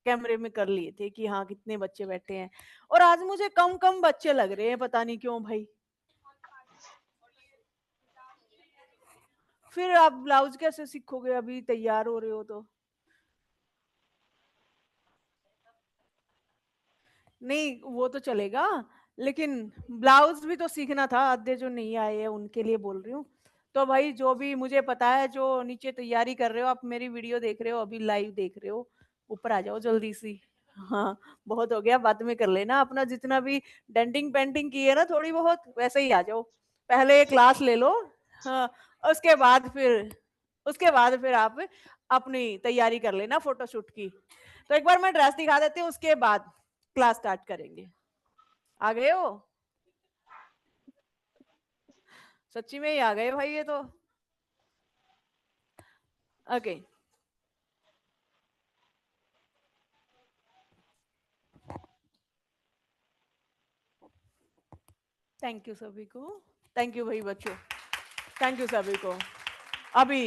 कैमरे में कर लिए थे कि हाँ कितने बच्चे बैठे हैं, और आज मुझे कम कम बच्चे लग रहे हैं, पता नहीं क्यों भाई। फिर आप ब्लाउज कैसे सीखोगे, अभी तैयार हो रहे हो तो? नहीं वो तो चलेगा, लेकिन ब्लाउज भी तो सीखना था, आधे जो नहीं आए हैं उनके लिए बोल रही हूँ। तो भाई जो भी मुझे पता है, जो नीचे तैयारी कर रहे हो, आप मेरी वीडियो देख रहे हो, अभी लाइव देख रहे हो, ऊपर आ जाओ जल्दी सी। हाँ, बहुत हो गया, बाद में कर लेना अपना जितना भी डेंटिंग पेंटिंग की है ना थोड़ी बहुत, वैसे ही आ जाओ। पहले क्लास ले लो। हाँ, उसके बाद फिर आप अपनी तैयारी कर लेना फोटोशूट की। तो एक बार मैं ड्रेस दिखा देती हूँ, उसके बाद क्लास स्टार्ट करेंगे। आ गए हो? सच्ची में ही आ गए भाई ये तो। ओके, थैंक यू सभी को। थैंक यू भाई बच्चों, थैंक यू सभी को। अभी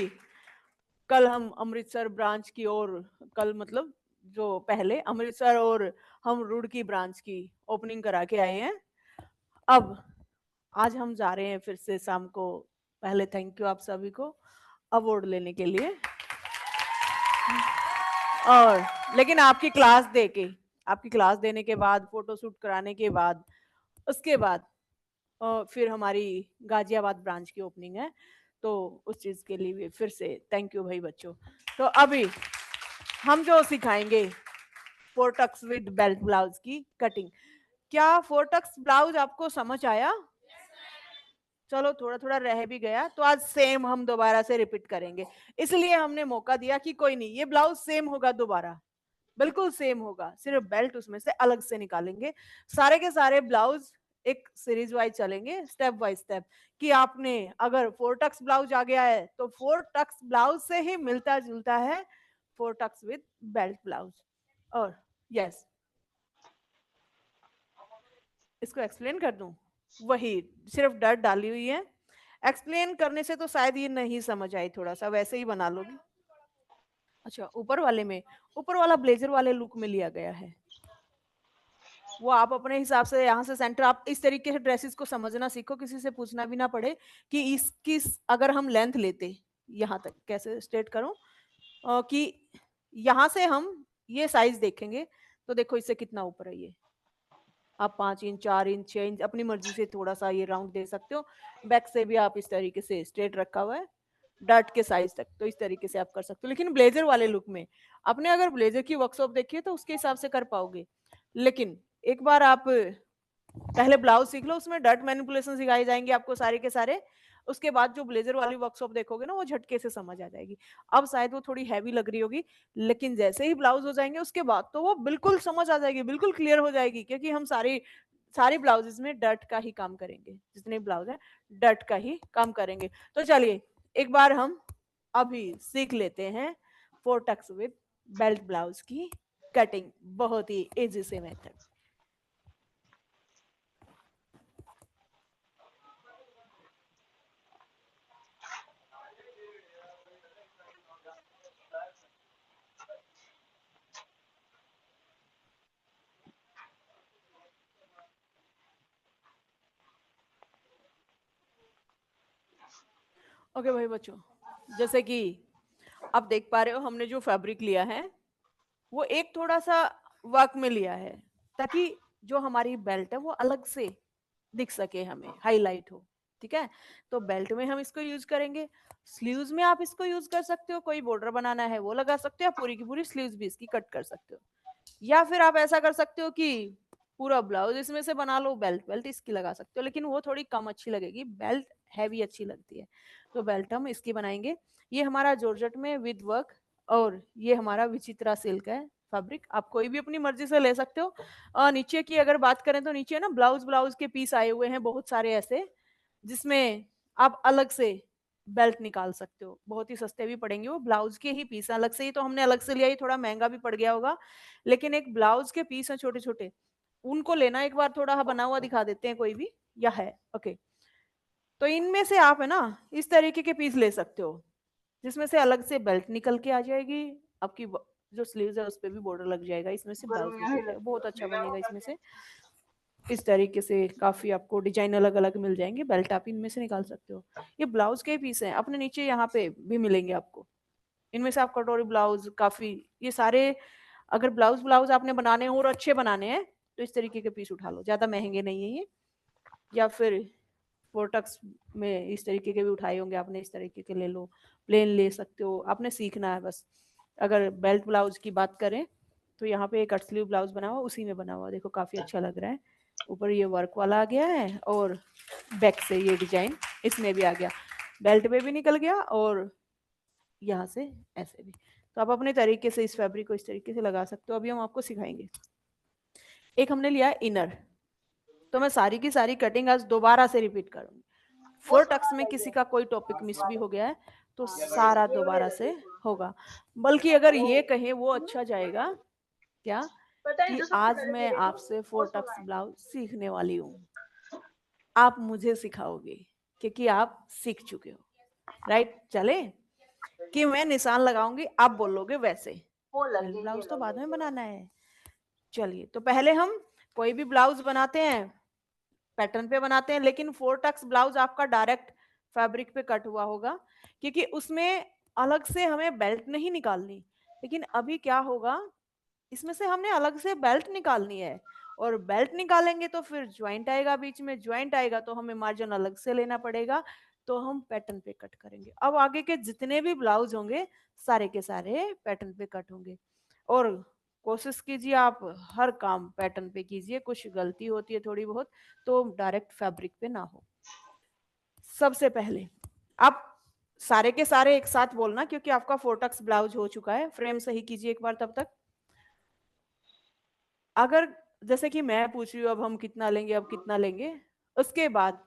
कल हम अमृतसर ब्रांच की, और कल मतलब जो पहले अमृतसर और हम रुड़की ब्रांच की ओपनिंग करा के आए हैं। अब आज हम जा रहे हैं फिर से शाम को। पहले थैंक यू आप सभी को अवार्ड लेने के लिए, और लेकिन आपकी क्लास देने के बाद, फोटो शूट कराने के बाद, उसके बाद फिर हमारी गाजियाबाद ब्रांच की ओपनिंग है। तो उस चीज के लिए भी फिर से थैंक यू भाई बच्चों। तो अभी हम जो सिखाएंगे, फोरटक्स विद बेल्ट ब्लाउज की कटिंग। क्या फोरटक्स ब्लाउज आपको समझ आया? चलो थोड़ा थोड़ा रह भी गया तो आज सेम हम दोबारा से रिपीट करेंगे, इसलिए हमने मौका दिया कि कोई नहीं, ये ब्लाउज सेम होगा, दोबारा बिल्कुल सेम होगा, सिर्फ बेल्ट उसमें से अलग से निकालेंगे। सारे के सारे ब्लाउज एक सीरीज वाइज चलेंगे, स्टेप बाय स्टेप, कि आपने अगर फोर टक्स ब्लाउज आ गया है तो फोर टक्स ब्लाउज से ही मिलता जुलता है four tucks with belt blouse. और यस, इसको एक्सप्लेन कर दूं? वही, सिर्फ डर डाली हुई है, एक्सप्लेन करने से तो शायद ये नहीं समझ आई, थोड़ा सा वैसे ही बना लोगी। अच्छा, ऊपर वाले में, ऊपर वाला ब्लेजर वाले लुक में लिया गया है, वो आप अपने हिसाब से यहाँ से सेंटर, आप इस तरीके से ड्रेसेस को समझना सीखो, किसी से पूछना भी ना पड़े कि इसकी अगर हम लेंथ लेते, यहाँ तक कैसे स्ट्रेट करूं, कि यहाँ से हम ये साइज देखेंगे तो देखो इससे कितना ऊपर है ये, आप 5 इंच 4 इंच 6 इंच अपनी मर्जी से थोड़ा सा ये राउंड दे सकते हो। बैक से भी आप इस तरीके से स्ट्रेट रखा हुआ है, डर्ट के साइज तक, तो इस तरीके से आप कर सकते हो। लेकिन ब्लेजर वाले लुक में आपने अगर ब्लेजर की वर्कशॉप देखी है तो उसके हिसाब से कर पाओगे, लेकिन एक बार आप पहले ब्लाउज सीख लो, उसमें डर्ट मैनिपुलेशन सिखाए जाएंगे आपको सारे के सारे। उसके बाद जो ब्लेजर वाली वर्कशॉप देखोगे ना, वो झटके से समझ आ जाएगी। अब शायद वो थोड़ी हैवी लग रही होगी, लेकिन जैसे ही ब्लाउज हो जाएंगे उसके बाद तो वो बिल्कुल समझ आ जाएगी, बिल्कुल क्लियर हो जाएगी, क्योंकि हम सारी सारी ब्लाउजेस में डर्ट का ही काम करेंगे, जितने ब्लाउज है डर्ट का ही काम करेंगे। तो चलिए एक बार हम अभी सीख लेते हैं four tucks with belt blouse की कटिंग, बहुत ही इजी से मेथड। ओके भाई बच्चों, जैसे कि आप देख पा रहे हो, हमने जो फैब्रिक लिया है वो एक थोड़ा सा वर्क में लिया है, ताकि जो हमारी बेल्ट है वो अलग से दिख सके, हमें हाईलाइट हो। ठीक है, तो बेल्ट में हम इसको यूज करेंगे। स्लीव्स में आप इसको यूज कर सकते हो, कोई बॉर्डर बनाना है वो लगा सकते हो, पूरी की पूरी स्लीव्स भी इसकी कट कर सकते हो। या फिर आप ऐसा कर सकते हो कि पूरा ब्लाउज इसमें से बना लो, बेल्ट बेल्ट इसकी लगा सकते हो, लेकिन वो थोड़ी कम अच्छी लगेगी, बेल्ट हैवी अच्छी लगती है। तो बेल्ट हम इसकी बनाएंगे। ये हमारा जॉर्जेट में विद वर्क, और ये हमारा विचित्रा सिल्क है फैब्रिक, आप कोई भी अपनी मर्जी से ले सकते हो। और नीचे की अगर बात करें तो नीचे ना ब्लाउज ब्लाउज के पीस आए हुए हैं बहुत सारे ऐसे, जिसमें आप अलग से बेल्ट निकाल सकते हो, बहुत ही सस्ते भी पड़ेंगे वो ब्लाउज के ही पीस, अलग से ही तो हमने अलग से लिया, ही थोड़ा महंगा भी पड़ गया होगा, लेकिन एक ब्लाउज के पीस है छोटे छोटे, उनको लेना, एक बार थोड़ा बना हुआ दिखा देते हैं कोई भी, या है ओके। तो इनमें से आप है ना इस तरीके के पीस ले सकते हो, जिसमें से अलग से बेल्ट निकल के आ जाएगी आपकी, जो स्लीव्स है उस पे भी बॉर्डर लग जाएगा, इसमें से ब्लाउज भी सीख जाएगा, बहुत अच्छा बनेगा इसमें से। इस तरीके से काफी आपको डिजाइन अलग अलग मिल जाएंगे, बेल्ट आप इनमें से निकाल सकते हो। ये ब्लाउज के पीस हैं, अपने नीचे यहाँ पे भी मिलेंगे आपको, इनमें से आप कटोरी ब्लाउज काफी, ये सारे अगर ब्लाउज ब्लाउज आपने बनाने हो और अच्छे बनाने हैं तो इस तरीके के पीस उठा लो, ज्यादा महंगे नहीं है ये। या फिर फोर्टक्स में इस तरीके के भी उठाए होंगे आपने, इस तरीके के ले लो, प्लेन ले सकते हो, आपने सीखना है बस। अगर बेल्ट ब्लाउज की बात करें तो यहाँ पे एक कट स्लीव ब्लाउज बना हुआ, उसी में बना हुआ, देखो काफी अच्छा लग रहा है। ऊपर ये वर्क वाला आ गया है और बैक से ये डिजाइन इसमें भी आ गया, बेल्ट पे भी निकल गया और यहाँ से ऐसे भी। तो आप अपने तरीके से इस फैब्रिक को इस तरीके से लगा सकते हो। अभी हम आपको सिखाएंगे। एक हमने लिया इनर, तो मैं सारी की सारी कटिंग आज दोबारा से रिपीट करूंगी। फोर टक्स में किसी का कोई टॉपिक मिस भी हो गया है तो सारा दोबारा से होगा, बल्कि अगर ये कहे वो अच्छा जाएगा क्या कि आज मैं आपसे फोर टक्स ब्लाउज सीखने वाली हूँ, आप मुझे सिखाओगे क्योंकि आप सीख चुके हो, राइट। चले कि मैं निशान लगाऊंगी, आप बोलोगे वैसे, ब्लाउज तो बाद में बनाना है। चलिए, तो पहले हम कोई भी ब्लाउज बनाते हैं पैटर्न पे बनाते हैं, लेकिन फोर टक्स ब्लाउज आपका डायरेक्ट फैब्रिक पे कट हुआ होगा क्योंकि उसमें अलग से हमें बेल्ट नहीं निकालनी। लेकिन अभी क्या होगा, इसमें से हमने अलग से बेल्ट निकालनी है, और बेल्ट निकालेंगे तो फिर ज्वाइंट आएगा, बीच में ज्वाइंट आएगा तो हमें मार्जिन अलग से लेना पड़ेगा, तो हम पैटर्न पे कट करेंगे। अब आगे के जितने भी ब्लाउज होंगे सारे के सारे पैटर्न पे कट होंगे। और कोशिश कीजिए आप हर काम पैटर्न पे कीजिए, कुछ गलती होती है थोड़ी बहुत तो डायरेक्ट फैब्रिक पे ना हो। सबसे पहले आप सारे के सारे एक साथ बोलना क्योंकि आपका फोर्टक्स ब्लाउज हो चुका है। फ्रेम सही कीजिए एक बार, तब तक अगर जैसे कि मैं पूछ रही हूँ अब हम कितना लेंगे, अब कितना लेंगे, उसके बाद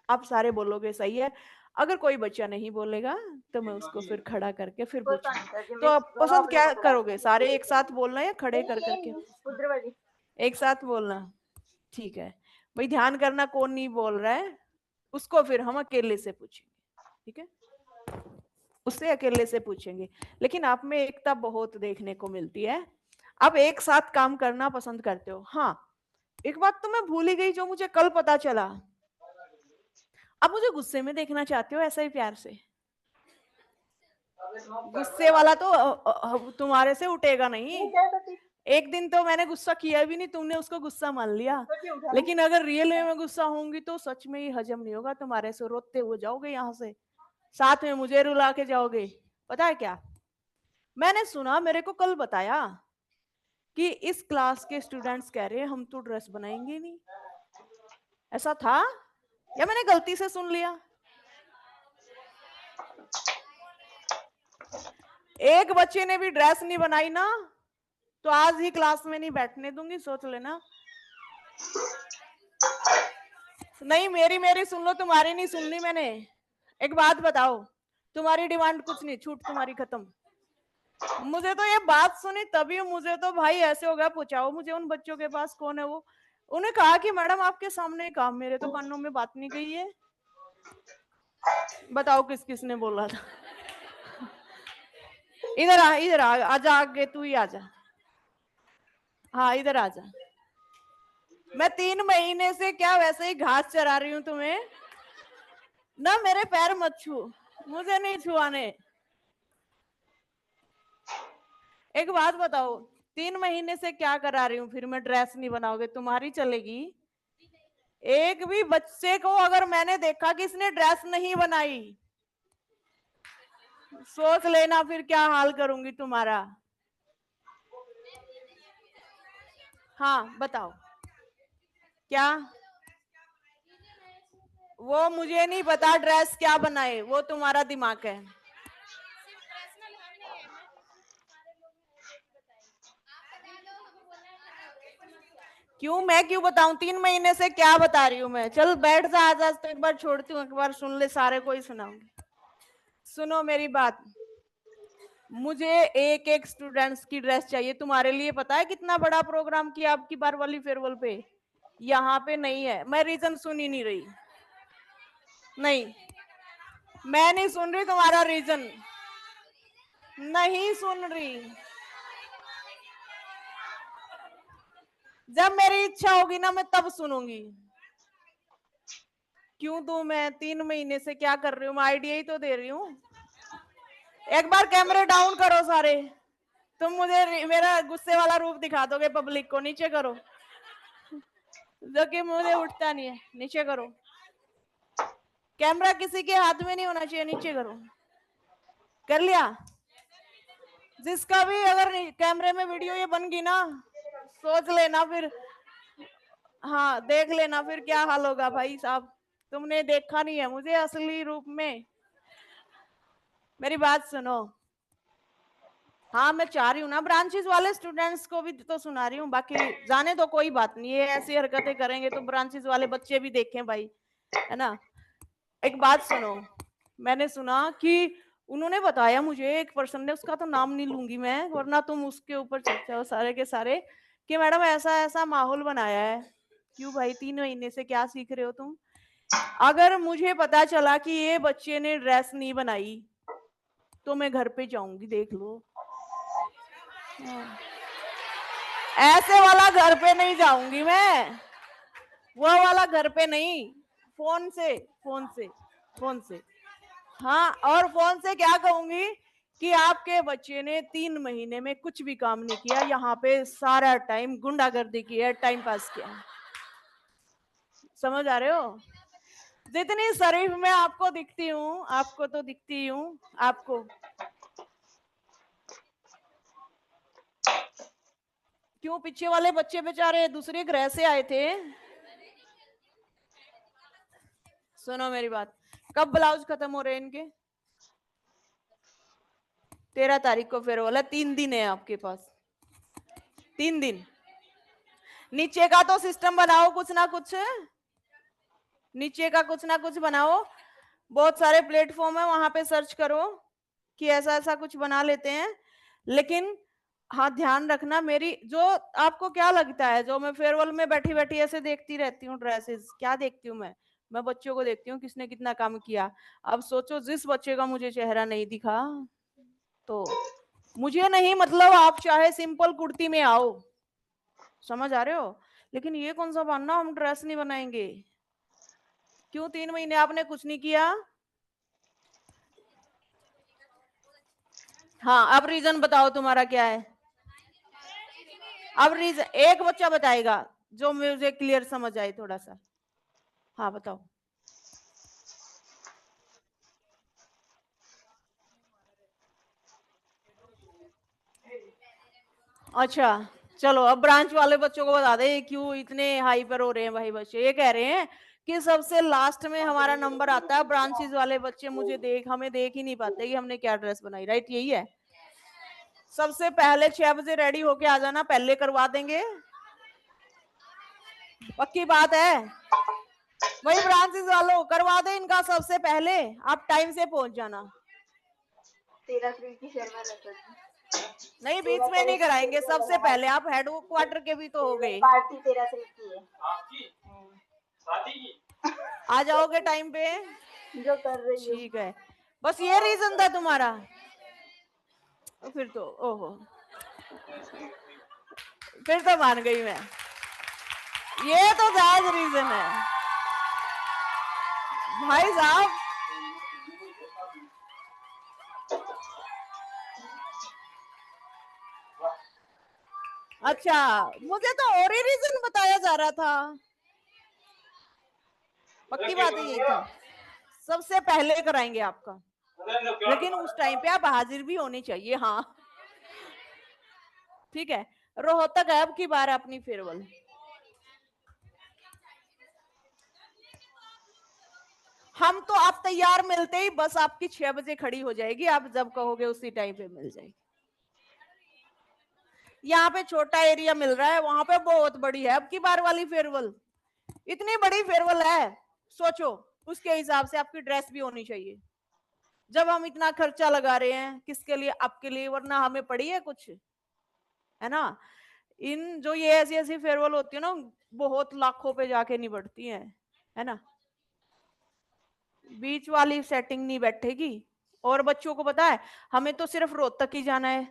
आप सारे बोलोगे सही है। अगर कोई बच्चा नहीं बोलेगा तो मैं उसको फिर खड़ा करके फिर पूछूंगी। तो आप पसंद क्या करोगे, सारे एक साथ बोलना या खड़े कर करके? एक साथ बोलना, ठीक है भाई। ध्यान करना कौन नहीं बोल रहा है उसको फिर हम अकेले से पूछेंगे, ठीक है, उससे अकेले से पूछेंगे। लेकिन आप में एकता बहुत देखने को मिलती है, आप एक साथ काम करना पसंद करते हो। हाँ, एक बात तो मैं भूल ही गई जो मुझे कल पता चला, आप मुझे गुस्से में देखना चाहते हो, ऐसा ही प्यार से। गुस्से वाला तो तुम्हारे से उठेगा नहीं। एक दिन तो मैंने गुस्सा किया भी नहीं, तुमने उसको गुस्सा मान लिया। लेकिन अगर रियल में गुस्सा होंगी तो सच में ही हजम नहीं होगा तुम्हारे से, रोते हुए जाओगे यहाँ से, साथ में मुझे रुला के जाओगे। पता है क्या, मैंने सुना, मेरे को कल बताया कि इस क्लास के स्टूडेंट्स कह रहे हैं हम तो ड्रेस बनाएंगे नहीं। ऐसा था या मैंने गलती से सुन लिया? एक बच्चे ने भी ड्रेस नहीं बनाई ना तो आज ही क्लास में नहीं बैठने दूंगी, सोच लेना। नहीं, मेरी सुन लो, तुम्हारी नहीं सुननी मैंने। एक बात बताओ, तुम्हारी डिमांड कुछ नहीं, छूट तुम्हारी खत्म। मुझे तो ये बात सुनी तभी मुझे तो भाई ऐसे हो गया, पूछाओ मुझे उन बच्चों के पास कौन है वो। उन्हें कहा कि मैडम आपके सामने कहा, मेरे तो कानों में बात नहीं गई है। बताओ किस किस ने बोला था? इधर आ, इधर आ, आजा आगे, तू ही आजा। हाँ इधर आजा। मैं 3 महीने से क्या वैसे ही घास चरा रही हूँ तुम्हें ना, मेरे पैर मत छू, मुझे नहीं छुआने। एक बात बताओ, 3 महीने से क्या करा रही हूँ, फिर मैं ड्रेस नहीं बनाओगे तुम्हारी चलेगी? एक भी बच्चे को अगर मैंने देखा कि इसने ड्रेस नहीं बनाई, सोच लेना फिर क्या हाल करूंगी तुम्हारा। हाँ बताओ क्या? वो मुझे नहीं पता ड्रेस क्या बनाए, वो तुम्हारा दिमाग है। क्यों, मैं क्यों बताऊं? 3 महीने से क्या बता रही हूँ मैं? चल बैठ जा, आज आज तो एक बार छोड़ती हूँ, एक बार सुन ले, सारे को ही सुनाऊंगी। सुनो मेरी बात, मुझे एक एक स्टूडेंट्स की ड्रेस चाहिए तुम्हारे लिए। पता है कितना बड़ा प्रोग्राम किया आपकी बार वाली फेयरवेल पे? यहाँ पे नहीं है, मैं रीजन सुन ही नहीं रही। नहीं, मैं नहीं सुन रही तुम्हारा रीजन, नहीं सुन रही। जब मेरी इच्छा होगी ना मैं तब सुनूंगी। क्यों दूं मैं? 3 महीने से क्या कर रही हूँ मैं? आइडिया ही तो दे रही हूँ। एक बार कैमरे डाउन करो सारे। तुम मुझे मेरा गुस्से वाला रूप दिखा दोगे पब्लिक को। नीचे करो, जो कि मुझे उठता नहीं है। नीचे करो। कैमरा किसी के हाथ में नहीं होना चाहिए। नीचे करो। कर लिया? जिसका भी अगर कैमरे में वीडियो ये बन गई ना, सोच लेना फिर। हाँ, देख लेना फिर क्या हाल होगा भाई साहब। तुमने देखा नहीं है मुझे असली रूप में। मेरी बात सुनो। हाँ, मैं चाह रही हूँ ना ब्रांचेस वाले स्टूडेंट्स को भी तो सुना रही हूँ। बाकी जाने तो कोई बात नहीं है, ऐसी हरकतें करेंगे तो ब्रांचेस वाले बच्चे भी देखें भाई, है ना। एक बात सुनो, मैंने सुना कि उन्होंने बताया मुझे, एक पर्सन ने, उसका तो नाम नहीं लूंगी मैं वरना तुम उसके ऊपर चढ़ जाओ सारे के सारे, कि मैडम ऐसा ऐसा माहौल बनाया है। क्यों भाई, 3 महीने से क्या सीख रहे हो तुम? अगर मुझे पता चला कि ये बच्चे ने ड्रेस नहीं बनाई तो मैं घर पे जाऊंगी, देख लो। ऐसे वाला घर पे नहीं जाऊंगी मैं, वो वाला घर पे नहीं। फोन से, फोन से, फोन से। हाँ, और फोन से क्या कहूंगी कि आपके बच्चे ने 3 महीने में कुछ भी काम नहीं किया, यहाँ पे सारा टाइम गुंडागर्दी की है, टाइम पास किया। समझ आ रहे हो? जितनी शरीफ मैं आपको दिखती हूँ, आपको तो दिखती हूँ आपको। क्यों? पीछे वाले बच्चे बेचारे दूसरे ग्रह से आए थे। सुनो मेरी बात, कब ब्लाउज खत्म हो रहे हैं इनके? 13 तारीख को फिर वाला 3 दिन है आपके पास, 3 दिन। नीचे का तो सिस्टम बनाओ कुछ ना कुछ, नीचे का कुछ ना कुछ बनाओ। बहुत सारे प्लेटफॉर्म है, वहां पे सर्च करो कि ऐसा ऐसा कुछ बना लेते हैं। लेकिन हाँ, ध्यान रखना मेरी, जो आपको क्या लगता है जो मैं फेयरवेल में बैठी बैठी ऐसे देखती रहती हूँ ड्रेसेस, क्या देखती हूँ मैं बच्चों को देखती हूँ किसने कितना काम किया। अब सोचो, जिस बच्चे का मुझे चेहरा नहीं दिखा तो मुझे नहीं, मतलब आप चाहे सिंपल कुर्ती में आओ, समझ आ रहे हो, लेकिन ये कौन सा बहाना हम ड्रेस नहीं बनाएंगे? क्यों? 3 महीने आपने कुछ नहीं किया? हाँ, अब रीजन बताओ तुम्हारा क्या है? अब रीजन एक बच्चा बताएगा जो मुझे क्लियर समझ आए थोड़ा सा। हाँ, बताओ। अच्छा, चलो अब ब्रांच वाले बच्चों को बता दे क्यों इतने हाई पर हो रहे हैं भाई बच्चे। ये कह रहे हैं कि सबसे लास्ट में हमारा नंबर आता है, ब्रांचेस वाले बच्चे हमें देख ही नहीं पाते कि हमने क्या ड्रेस बनाई। राइट, यही है। सबसे पहले 6 बजे रेडी होके आ जाना, पहले करवा देंगे। पक्की बात है? वही ब्रांचेस वालों करवा दे इनका सबसे पहले, आप टाइम से पहुंच जाना। 13 तारीख की शर्मा नहीं, बीच में नहीं कराएंगे, सबसे पहले। आप हेड क्वार्टर के भी तो हो गए। पार्टी 13 तारीख की है, आ जाओगे टाइम पे? जो कर रही हूँ। ठीक है, बस ये रीजन था तुम्हारा? फिर तो ओहो, फिर तो मान गई मैं, ये तो जायज रीजन है भाई साहब। अच्छा, मुझे तो और ही रीजन बताया जा रहा था। पक्की बात है, यही था। सबसे पहले कराएंगे आपका, लेकिन उस टाइम पे आप हाजिर भी होनी चाहिए। हाँ, ठीक है। रोहतक है अब की बार अपनी फेयरवेल। हम तो आप तैयार मिलते ही बस आपकी 6 बजे खड़ी हो जाएगी, आप जब कहोगे उसी टाइम पे मिल जाएगी। यहाँ पे छोटा एरिया मिल रहा है, वहां पे बहुत बड़ी है अब की बार वाली फेयरवेल। इतनी बड़ी फेयरवेल है, सोचो उसके हिसाब से आपकी ड्रेस भी होनी चाहिए। जब हम इतना खर्चा लगा रहे हैं किसके लिए? आपके लिए, वरना हमें पड़ी है कुछ, है ना। इन जो ये ऐसी ऐसी फेयरवेल होती है ना, बहुत लाखों पे जाके नहीं बढ़ती है ना। बीच वाली सेटिंग नहीं बैठेगी। और बच्चों को पता है, हमें तो सिर्फ रोहतक ही जाना है,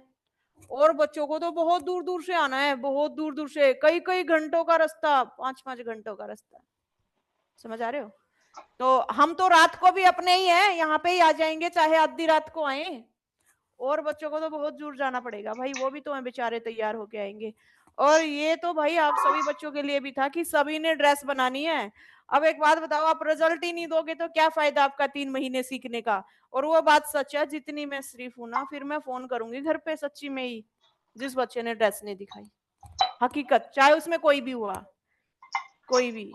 और बच्चों को तो बहुत दूर दूर से आना है, बहुत दूर दूर से, कई कई घंटों का रास्ता, 5-5 घंटों का रास्ता। समझ आ रहे हो? तो हम तो रात को भी अपने ही हैं, यहाँ पे ही आ जाएंगे चाहे आधी रात को आए, और बच्चों को तो बहुत दूर जाना पड़ेगा भाई, वो भी तो हैं बेचारे, तैयार होके आएंगे। और ये तो भाई आप सभी बच्चों के लिए भी था कि सभी ने ड्रेस बनानी है। अब एक बात बताओ, आप रिजल्ट ही नहीं दोगे तो क्या फायदा आपका 3 महीने सीखने का? और वो बात सच है, जितनी मैं शरीफ हूं ना, फिर मैं फोन करूंगी घर पे सच्ची में ही जिस बच्चे ने ड्रेस नहीं दिखाई, हकीकत, चाहे उसमें कोई भी हुआ, कोई भी।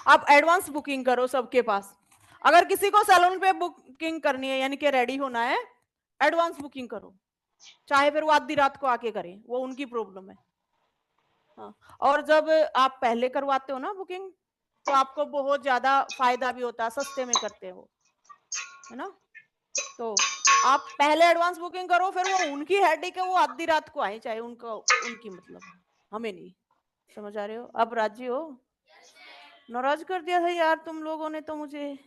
आप एडवांस बुकिंग करो सबके पास, अगर किसी को सैलून पे बुकिंग करनी है यानी कि रेडी होना है, एडवांस बुकिंग करो, चाहे फिर वो आधी रात को आके करें, वो उनकी प्रॉब्लम है। हाँ, और जब आप पहले करवाते हो ना बुकिंग, तो आपको बहुत ज्यादा फायदा भी होता है, सस्ते में करते हो, है ना? तो आप पहले एडवांस बुकिंग करो, फिर वो उनकी हेडेक है, वो आधी रात को आए, चाहे उनको, उनकी मतलब, हमें नहीं। समझ आ रहे हो? अब राजी हो? नाराज कर दिया था यार तुम लोगों ने तो मुझे,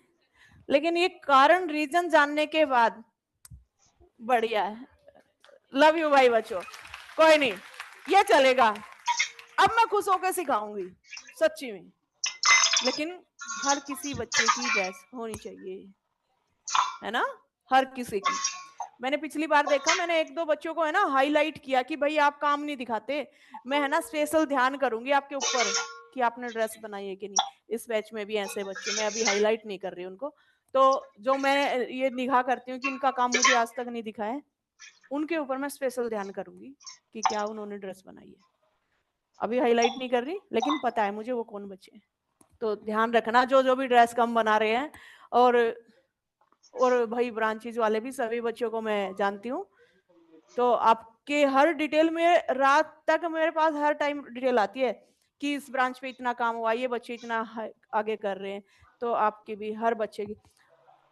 लेकिन ये कारण रीजन जानने के बाद बढ़िया है। लव यू भाई बच्चों, कोई नहीं, ये चलेगा। अब मैं खुश होकर सिखाऊंगी सच्ची में, लेकिन हर किसी बच्चे की ड्रेस होनी चाहिए, है ना? हर किसी की। मैंने पिछली बार देखा, मैंने 1-2 बच्चों को है ना हाईलाइट किया कि भाई आप काम नहीं दिखाते, मैं है ना स्पेशल ध्यान करूंगी आपके ऊपर कि आपने ड्रेस बनाई है कि नहीं। इस बैच में भी ऐसे बच्चे, मैं अभी हाईलाइट नहीं कर रही उनको, तो जो मैं ये निगाह करती हूँ कि इनका काम मुझे आज तक नहीं दिखा है, उनके ऊपर मैं स्पेशल ध्यान करूंगी कि क्या उन्होंने ड्रेस बनाई है। अभी हाईलाइट नहीं कर रही, लेकिन पता है मुझे वो कौन बच्चे हैं। तो ध्यान रखना जो जो भी ड्रेस कम बना रहे हैं, और भाई ब्रांचेज वाले भी, सभी बच्चों को मैं जानती हूँ। तो आपके हर डिटेल में रात तक मेरे पास हर टाइम डिटेल आती है कि इस ब्रांच पे इतना काम हुआ, ये बच्चे इतना आगे कर रहे हैं। तो आपकी भी, हर बच्चे की,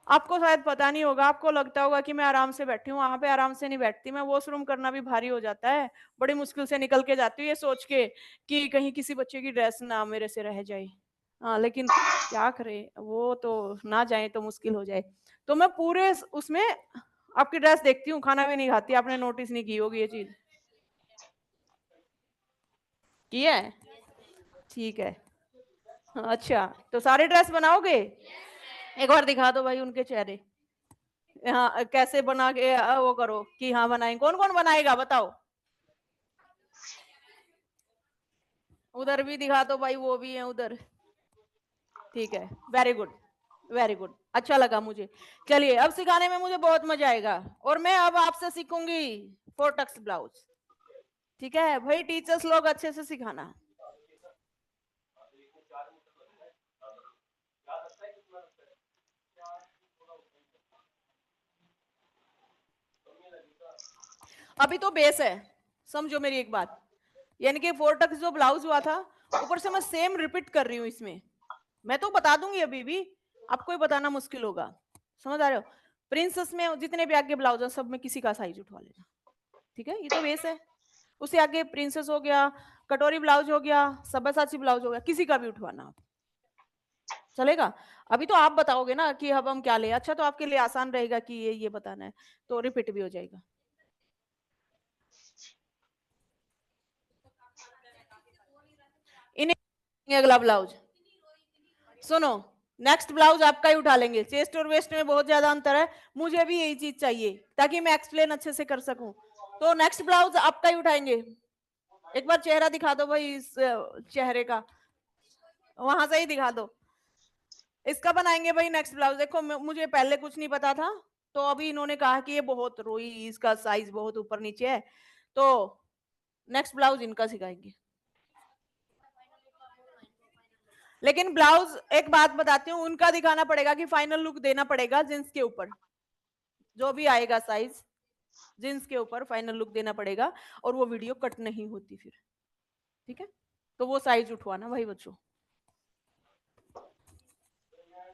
आपको शायद पता नहीं होगा, आपको लगता होगा कि मैं आराम से बैठी हूँ, वहां पे आराम से नहीं बैठती मैं, वॉशरूम करना भी भारी हो जाता है, बड़ी मुश्किल से निकल के जाती हूँ ये सोच के कि कहीं किसी बच्चे की ड्रेस ना मेरे से रह जाए। हाँ, लेकिन क्या करे, वो तो ना जाए तो मुश्किल हो जाए। तो मैं पूरे उसमें आपकी ड्रेस देखती हूँ, खाना भी नहीं खाती, आपने नोटिस नहीं की होगी ये चीज, की है? ठीक है। अच्छा, तो सारे ड्रेस बनाओगे? एक बार दिखा दो भाई उनके चेहरे, हाँ कैसे बना के वो करो कि हाँ बनाएंगे। कौन कौन बनाएगा बताओ? उधर भी दिखा दो भाई, वो भी है उधर। ठीक है, वेरी गुड, वेरी गुड, अच्छा लगा मुझे। चलिए, अब सिखाने में मुझे बहुत मजा आएगा, और मैं अब आपसे सीखूंगी फोर्टक्स ब्लाउज। ठीक है भाई, टीचर्स लोग अच्छे से सिखाना। अभी तो बेस है, समझो मेरी एक बात, यानी कि फोर्टक्स जो ब्लाउज हुआ था, ऊपर से मैं सेम रिपीट कर रही हूँ इसमें। मैं तो बता दूंगी अभी भी, आपको ही बताना मुश्किल होगा। समझ आ रहे हो? प्रिंसेस में जितने भी आगे ब्लाउज है, सब में किसी का साइज उठवा लेना। ठीक है, ये तो बेस है। उससे आगे प्रिंसेस हो गया, कटोरी ब्लाउज हो गया, सब्यसाची ब्लाउज हो गया, किसी का भी उठवाना आप, चलेगा। अभी तो आप बताओगे ना कि अब हम क्या ले, अच्छा तो आपके लिए आसान रहेगा कि ये बताना है, तो रिपीट भी हो जाएगा। इन्हें अगला ब्लाउज सुनो, नेक्स्ट ब्लाउज आपका ही उठा लेंगे। चेस्ट और वेस्ट में बहुत ज्यादा अंतर है, मुझे भी यही चीज चाहिए ताकि मैं एक्सप्लेन अच्छे से कर सकूं। तो नेक्स्ट ब्लाउज आपका ही उठाएंगे। एक बार चेहरा दिखा दो भाई, इस चेहरे का वहां से ही दिखा दो। इसका बनाएंगे भाई नेक्स्ट ब्लाउज। देखो मुझे पहले कुछ नहीं पता था, तो अभी इन्होंने कहा कि ये बहुत रोई, इसका साइज बहुत ऊपर नीचे है, तो नेक्स्ट ब्लाउज इनका सिखाएंगे। लेकिन ब्लाउज एक बात बताती हूँ, उनका दिखाना पड़ेगा कि फाइनल लुक देना पड़ेगा जींस के ऊपर, जो भी आएगा साइज जींस के ऊपर फाइनल लुक देना पड़ेगा, और वो वीडियो कट नहीं होती फिर। ठीक है, तो वो साइज उठवाना भाई बच्चों।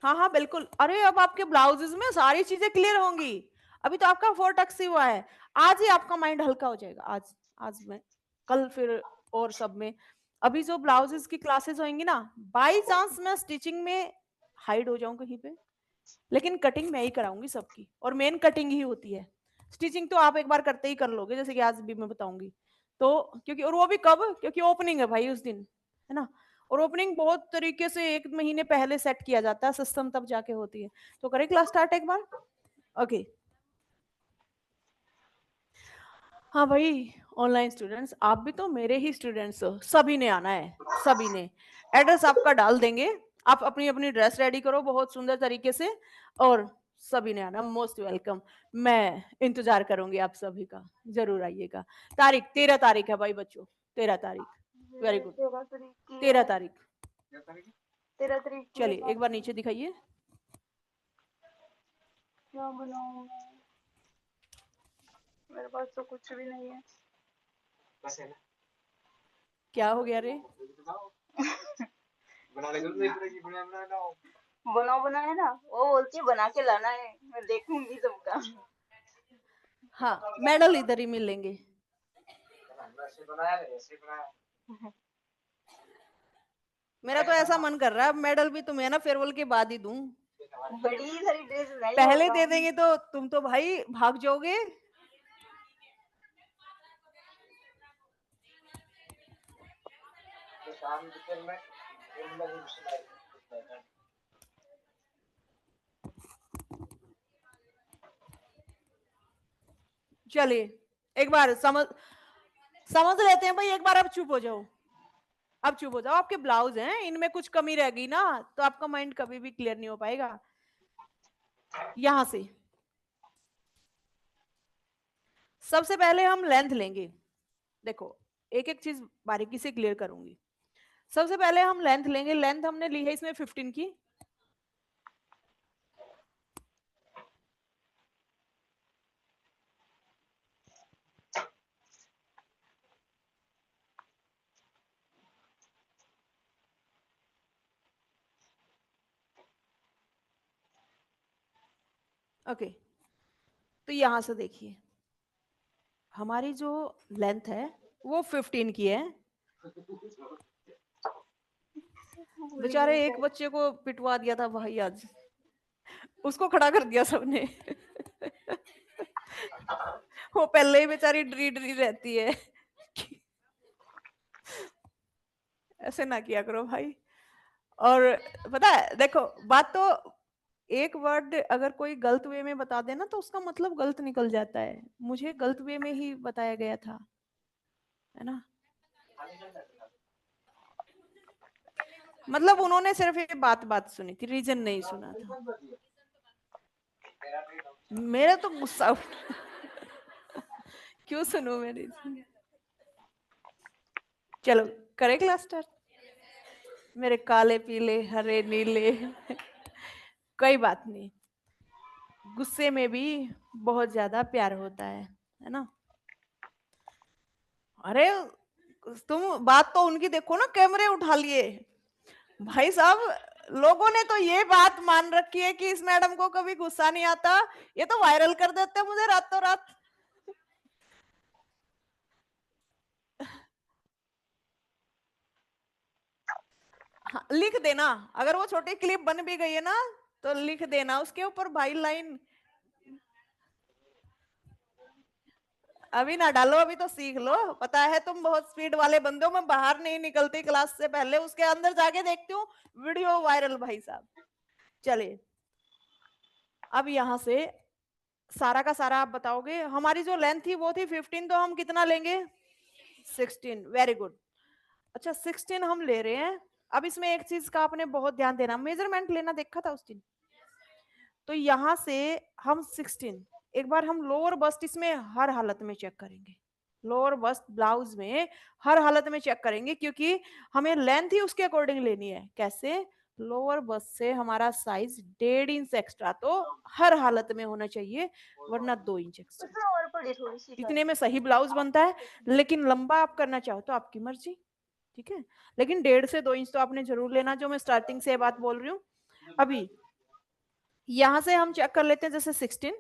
हाँ हाँ बिल्कुल, अरे अब आपके ब्लाउजेस में सारी चीजें क्लियर होंगी। अभी तो आपका 4 टक्स ही हुआ है, आज ही आपका माइंड हल्का हो जाएगा। आज में, कल फिर और सब में। अभी जो ब्लाउजेस की क्लासेस होंगी ना, बाई चांस मैं स्टिचिंग में हाइड हो जाऊं कहीं पे, लेकिन कटिंग मैं ही कराऊंगी सबकी, और मेन कटिंग ही होती है। स्टिचिंग तो आप एक बार करते ही कर लोगे, जैसे कि आज भी मैं बताऊंगी। तो क्योंकि, और वो भी कब, क्योंकि ओपनिंग है भाई उस दिन, है ना। और ओपनिंग बहुत तरीके से 1 महीने पहले सेट किया जाता है सिस्टम, तब जाके होती है। तो करें क्लास स्टार्ट एक बार? ओके। हाँ भाई, ऑनलाइन स्टूडेंट्स, आप भी तो मेरे ही स्टूडेंट्स हो, सभी ने आना है, सभी ने। एड्रेस आपका डाल देंगे, आप अपनी अपनी ड्रेस रेडी करो बहुत सुंदर तरीके से, और सभी ने आना, मोस्ट वेलकम। मैं इंतजार करूंगी आप सभी का, जरूर आइएगा। तारीख 13 तारीख है भाई बच्चों, 13 तारीख। वेरी गुड, 13 तारीख की 13 है। तारीख 13 तारीख की है चलिए एक बार क्लास। नीचे दिखाइए। क्या बनाऊं मैं? मेरे पास तो कुछ भी नहीं है। क्या हो गया रे? बनाओ है ना, वो बोलती है बना के लाना है, मैं देखूंगी सबका। हाँ, मेडल इधर ही मिलेंगे। मेरा तो ऐसा मन कर रहा है, मेडल भी तुम्हें ना फेयरवेल के बाद ही दूं। बड़ी सारी ड्रेस बनाई है पहले दे बताऊं। देंगे तो तुम तो भाई भाग जाओगे। चलिए एक बार समझ समझ लेते हैं भाई, एक बार अब चुप हो जाओ, अब चुप हो जाओ। आपके ब्लाउज हैं, इनमें कुछ कमी रह गई ना, तो आपका माइंड कभी भी क्लियर नहीं हो पाएगा। यहां से सबसे पहले हम लेंथ लेंगे। देखो, एक एक चीज बारीकी से क्लियर करूंगी। सबसे पहले हम लेंथ लेंगे। लेंथ हमने ली है इसमें 15 की। ओके, तो यहां से देखिए, हमारी जो लेंथ है वो 15 की है। बेचारे एक बच्चे को पिटवा दिया था भाई आज, उसको खड़ा कर दिया सबने। वो पहले ही बेचारी डरी डरी रहती है। ऐसे ना किया करो भाई। और पता है, देखो बात तो, एक वर्ड अगर कोई गलत वे में बता देना तो उसका मतलब गलत निकल जाता है। मुझे गलत वे में ही बताया गया था, है ना। मतलब उन्होंने सिर्फ ये बात बात सुनी थी, रीजन नहीं सुना था। मेरा तो गुस्सा क्यों सुनू मेरी। चलो करें क्लास स्टार्ट। मेरे काले पीले हरे नीले। कोई बात नहीं, गुस्से में भी बहुत ज्यादा प्यार होता है ना। अरे तुम बात तो उनकी देखो ना, कैमरे उठा लिए भाई साहब। लोगों ने तो ये बात मान रखी है कि इस मैडम को कभी गुस्सा नहीं आता, ये तो वायरल कर देते हैं मुझे रातों रात। हाँ, लिख देना, अगर वो छोटी क्लिप बन भी गई है ना, तो लिख देना उसके ऊपर भाई लाइन। अभी ना डालो, अभी तो सीख लो। पता है तुम बहुत स्पीड वाले बंदे हो, मैं बाहर नहीं निकलती क्लास से पहले, उसके अंदर जाके देखती हूँ वीडियो वायरल भाई साहब। चलिए अब यहां से सारा का सारा आप बताओगे। हमारी जो लेंथ थी वो थी 15, तो हम कितना लेंगे? 16। Very good. अच्छा 16 हम ले रहे हैं। अब इसमें एक चीज का आपने बहुत ध्यान देना, मेजरमेंट लेना देखा था उस दिन। तो यहां से हम 16, एक बार हम लोअर बस्ट इसमें हर हालत में चेक करेंगे। लोअर बस्ट ब्लाउज में हर हालत में चेक करेंगे, क्योंकि हमें लेंथ ही उसके अकॉर्डिंग लेनी है। कैसे? लोअर बस्ट से हमारा साइज 1.5 इंच एक्स्ट्रा तो हर हालत में होना चाहिए, वरना 2 इंच एक्स्ट्रा। उसमें और पड़ी थोड़ी सी इतने में सही ब्लाउज बनता है। लेकिन लंबा आप करना चाहो तो आपकी मर्जी, ठीक है। लेकिन 1.5 से 2 इंच तो आपने जरूर लेना, जो मैं स्टार्टिंग से बात बोल रही हूँ। अभी यहां से हम चेक कर लेते हैं, जैसे 16।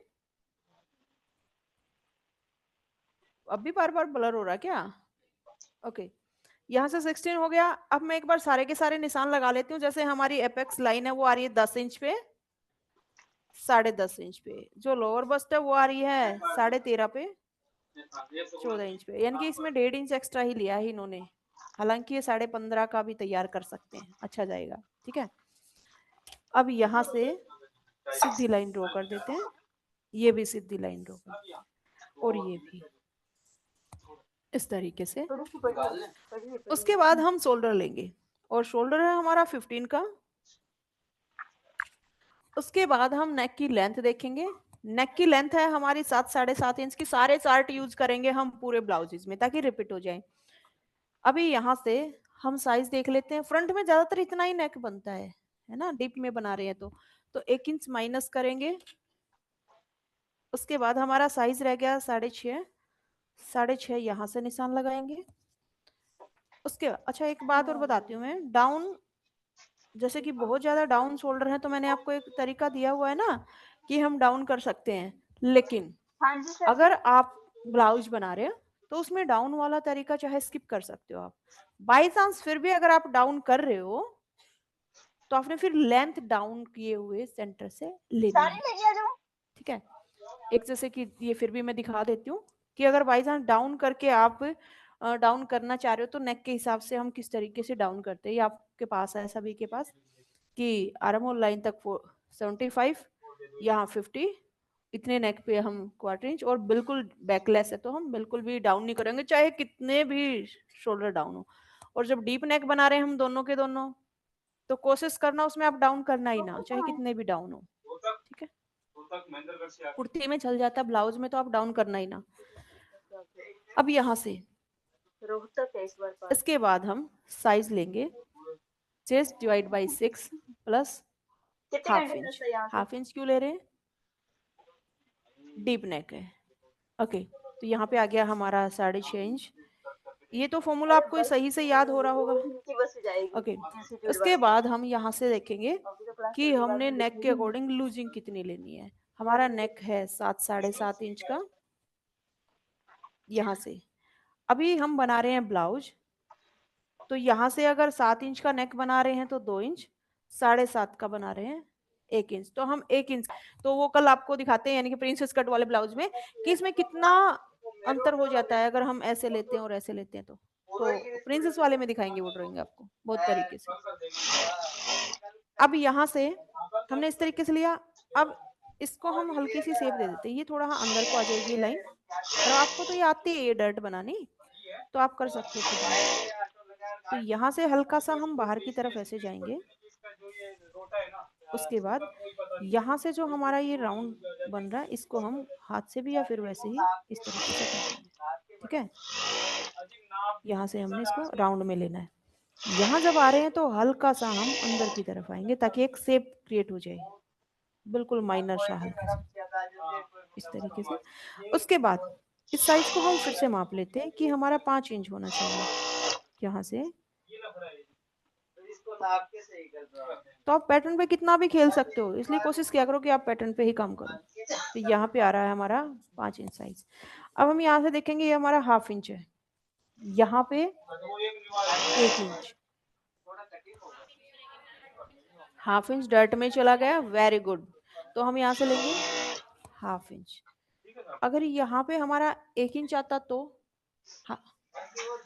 अब भी बार बार ब्लर हो रहा है क्या? ओके, यहां से 16 हो गया। अब मैं एक बार सारे के सारे निशान लगा लेती हूँ। जैसे हमारी एपेक्स लाइन है वो आ रही है 10 इंच पे, 10.5 इंच पे। जो लोअर बस्ट है वो आ रही है 13.5 पे 14 इंच पे, यानी कि इसमें 1.5 इंच एक्स्ट्रा ही लिया है इन्होंने। हालांकि ये 15.5 का भी तैयार कर सकते हैं, अच्छा जाएगा। ठीक है, अब यहाँ से सीधी लाइन ड्रॉ कर देते हैं, ये भी सीधी लाइन ड्रॉ कर देते हैं, और ये भी इस तरीके से। उसके बाद हम शोल्डर लेंगे, और शोल्डर है हमारा 15 का। उसके बाद हम नेक की लेंथ देखेंगे। नेक की लेंथ है हमारी 7 7.5 इंच की। सारे चार्ट यूज करेंगे हम पूरे ब्लाउजेज में ताकि रिपीट हो जाए। अभी यहाँ से हम साइज देख लेते हैं। फ्रंट में ज्यादातर इतना ही नेक बनता है ना, डीप में बना रहे हैं तो 1 इंच माइनस करेंगे। उसके बाद हमारा साइज रह गया 6.5। 6.5 यहाँ से निशान लगाएंगे। उसके अच्छा एक बात और बताती हूँ मैं, डाउन जैसे कि बहुत ज्यादा डाउन शोल्डर है तो मैंने आपको एक तरीका दिया हुआ है ना कि हम डाउन कर सकते हैं, लेकिन हाँ जी सर। अगर आप ब्लाउज बना रहे हो तो उसमें डाउन वाला तरीका चाहे स्किप कर सकते हो आप। बाई चांस फिर भी अगर आप डाउन कर रहे हो तो आपने फिर लेंथ डाउन किए हुए सेंटर से लेनी सारी है। लेके आ जाओ। ठीक है, एक जैसे कि ये फिर भी मैं दिखा देती हूँ कि अगर बाई चांस डाउन करके आप डाउन करना चाह रहे हो तो नेक के हिसाब से हम किस तरीके से डाउन करते हैं, ये आपके पास है सभी के पास कि आर्म होल लाइन तक 75, यहाँ 50, इतने नेक पे हम 1/4 इंच, और बिल्कुल बैकलेस है तो हम बिल्कुल भी डाउन नहीं करेंगे चाहे कितने भी शोल्डर डाउन हो। और जब डीप नेक बना रहे हैं हम दोनों के दोनों, तो कोशिश करना उसमें आप डाउन करना ही ना, चाहे कितने भी डाउन हो। ठीक है, कुर्ती में चल जाता है, ब्लाउज में तो आप डाउन करना ही ना। अब यहाँ से रोहतक है इस बार। इसके बाद हम साइज लेंगे चेस्ट डिवाइड बाई 6 प्लस कितने हाफ घंटे इंच। लगता है यहाँ से? हाफ इंच क्यों ले रहे हैं, डीप नेक है। ओके, तो यहाँ पे आ गया हमारा 6.5 इंच। ये तो फॉर्मूला आपको सही से याद हो रहा होगा। की बस जाएगी ओके, इंस्टीट्यूट उसके वाली। बाद हम यहाँ से देखेंगे अभी तो क्लास कि चल रही, बाद हमने में नेक के देखेंगे। अकॉर्डिंग लूजिंग कितनी लेनी है। हमारा नेक है 7 7.5 इंच का। यहाँ से अभी हम बना रहे हैं ब्लाउज, तो यहाँ से अगर 7 इंच का नेक बना रहे हैं तो 2 इंच, 7.5 का बना रहे हैं 1 इंच, तो हम 1 इंच, तो वो कल आपको दिखाते हैं यानी कि प्रिंसेस कट वाले ब्लाउज में कि इसमें कितना अंतर हो जाता है अगर हम ऐसे लेते हैं और ऐसे लेते हैं तो प्रिंसेस वाले में दिखाएंगे वो ड्राइंग आपको बहुत तरीके से। अब यहाँ से हमने इस तरीके से लिया। अब इसको हम हल्की सी शेप दे देते हैं, ये थोड़ा अंदर को आ जाएगी लाइन, और आपको तो ये आती है ये डर्ट बनानी, तो आप कर सकते हो खुद भी। तो यहाँ से हल्का सा हम बाहर की तरफ ऐसे जाएंगे। उसके बाद यहाँ से जो हमारा ये राउंड बन रहा है इसको हम हाथ से भी या फिर वैसे ही इस तरीके से कर देंगे। ठीक है, यहाँ से हमने इसको राउंड में लेना है। यहाँ जब आ रहे हैं तो हल्का सा हम अंदर की तरफ आएंगे ताकि एक शेप क्रिएट हो जाए, बिल्कुल माइनर सा हल्का सा इस तरीके से। उसके बाद इस साइज को हम फिर से माप लेते हैं कि हमारा 5 इंच होना चाहिए यहाँ से। तो आप पैटर्न पे कितना भी खेल सकते हो, इसलिए कोशिश किया करो कि आप पैटर्न पे ही काम करो। तो यहाँ पे आ रहा है हमारा 5 इंच साइज। अब हम यहाँ से देखेंगे ये हमारा हाफ इंच है, यहाँ पे 1 इंच, हाफ इंच डर्ट में चला गया, वेरी गुड। तो हम यहाँ से लेंगे हाफ इंच। अगर यहाँ पे हमारा 1 इंच आता तो हाँ,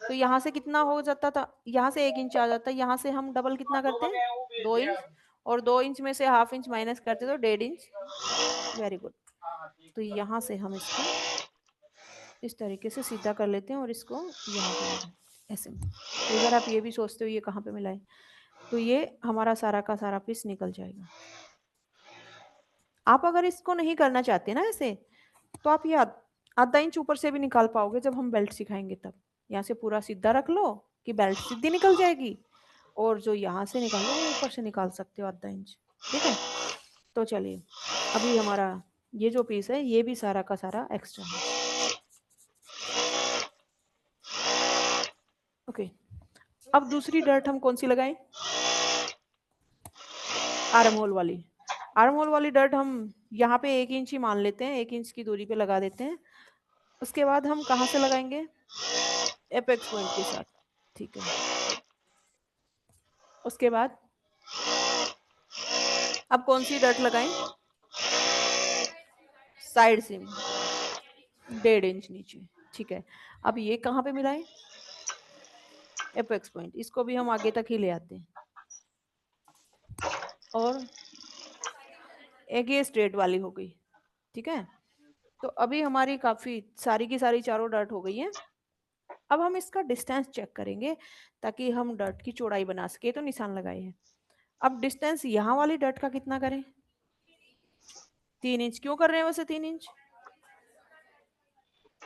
तो यहाँ से कितना हो जाता था, यहाँ से 1 इंच आ जाता, यहाँ से हम डबल कितना करते हैं 2 इंच, और 2 इंच में से हाफ इंच माइनस करते तो 1.5 इंच। Very good. तो यहाँ से हम इसको इस तरीके से सीधा कर लेते हैं और इसको यहाँ पे मिलाएं ऐसे। तो अगर आप ये भी सोचते हो ये कहाँ पे मिलाएं, तो ये हमारा सारा का सारा पीस निकल जाएगा। आप अगर इसको नहीं करना चाहते ना ऐसे, तो आप ये आधा इंच ऊपर से भी निकाल पाओगे जब हम बेल्ट सिखाएंगे तब। यहाँ से पूरा सीधा रख लो कि बेल्ट सीधी निकल जाएगी, और जो यहाँ से निकालो वो ऊपर से निकाल सकते हो आधा इंच। ठीक है, तो चलिए अभी हमारा ये जो पीस है ये भी सारा का सारा एक्स्ट्रा है। ओके, अब दूसरी डर्ट हम कौन सी लगाएं, आर्म होल वाली। आर्म होल वाली डर्ट हम यहाँ पे 1 इंच ही मान लेते हैं, 1 इंच की दूरी पे लगा देते हैं। उसके बाद हम कहाँ से लगाएंगे, एपेक्स पॉइंट के साथ। ठीक है, उसके बाद अब कौन सी डर्ट लगाएं, साइड से 1.5 इंच नीचे, ठीक है। अब ये कहाँ पे मिलाएं? एपेक्स पॉइंट, इसको भी हम आगे तक ही ले आते हैं। और एक ये स्ट्रेट वाली हो गई, ठीक है। तो अभी हमारी काफी सारी की सारी चारों डॉट हो गई हैं। अब हम इसका डिस्टेंस चेक करेंगे ताकि हम डॉट की चौड़ाई बना सके, तो निशान लगाए हैं। अब डिस्टेंस यहाँ वाली डॉट का कितना करें? 3 इंच। क्यों कर रहे हैं वैसे 3 इंच?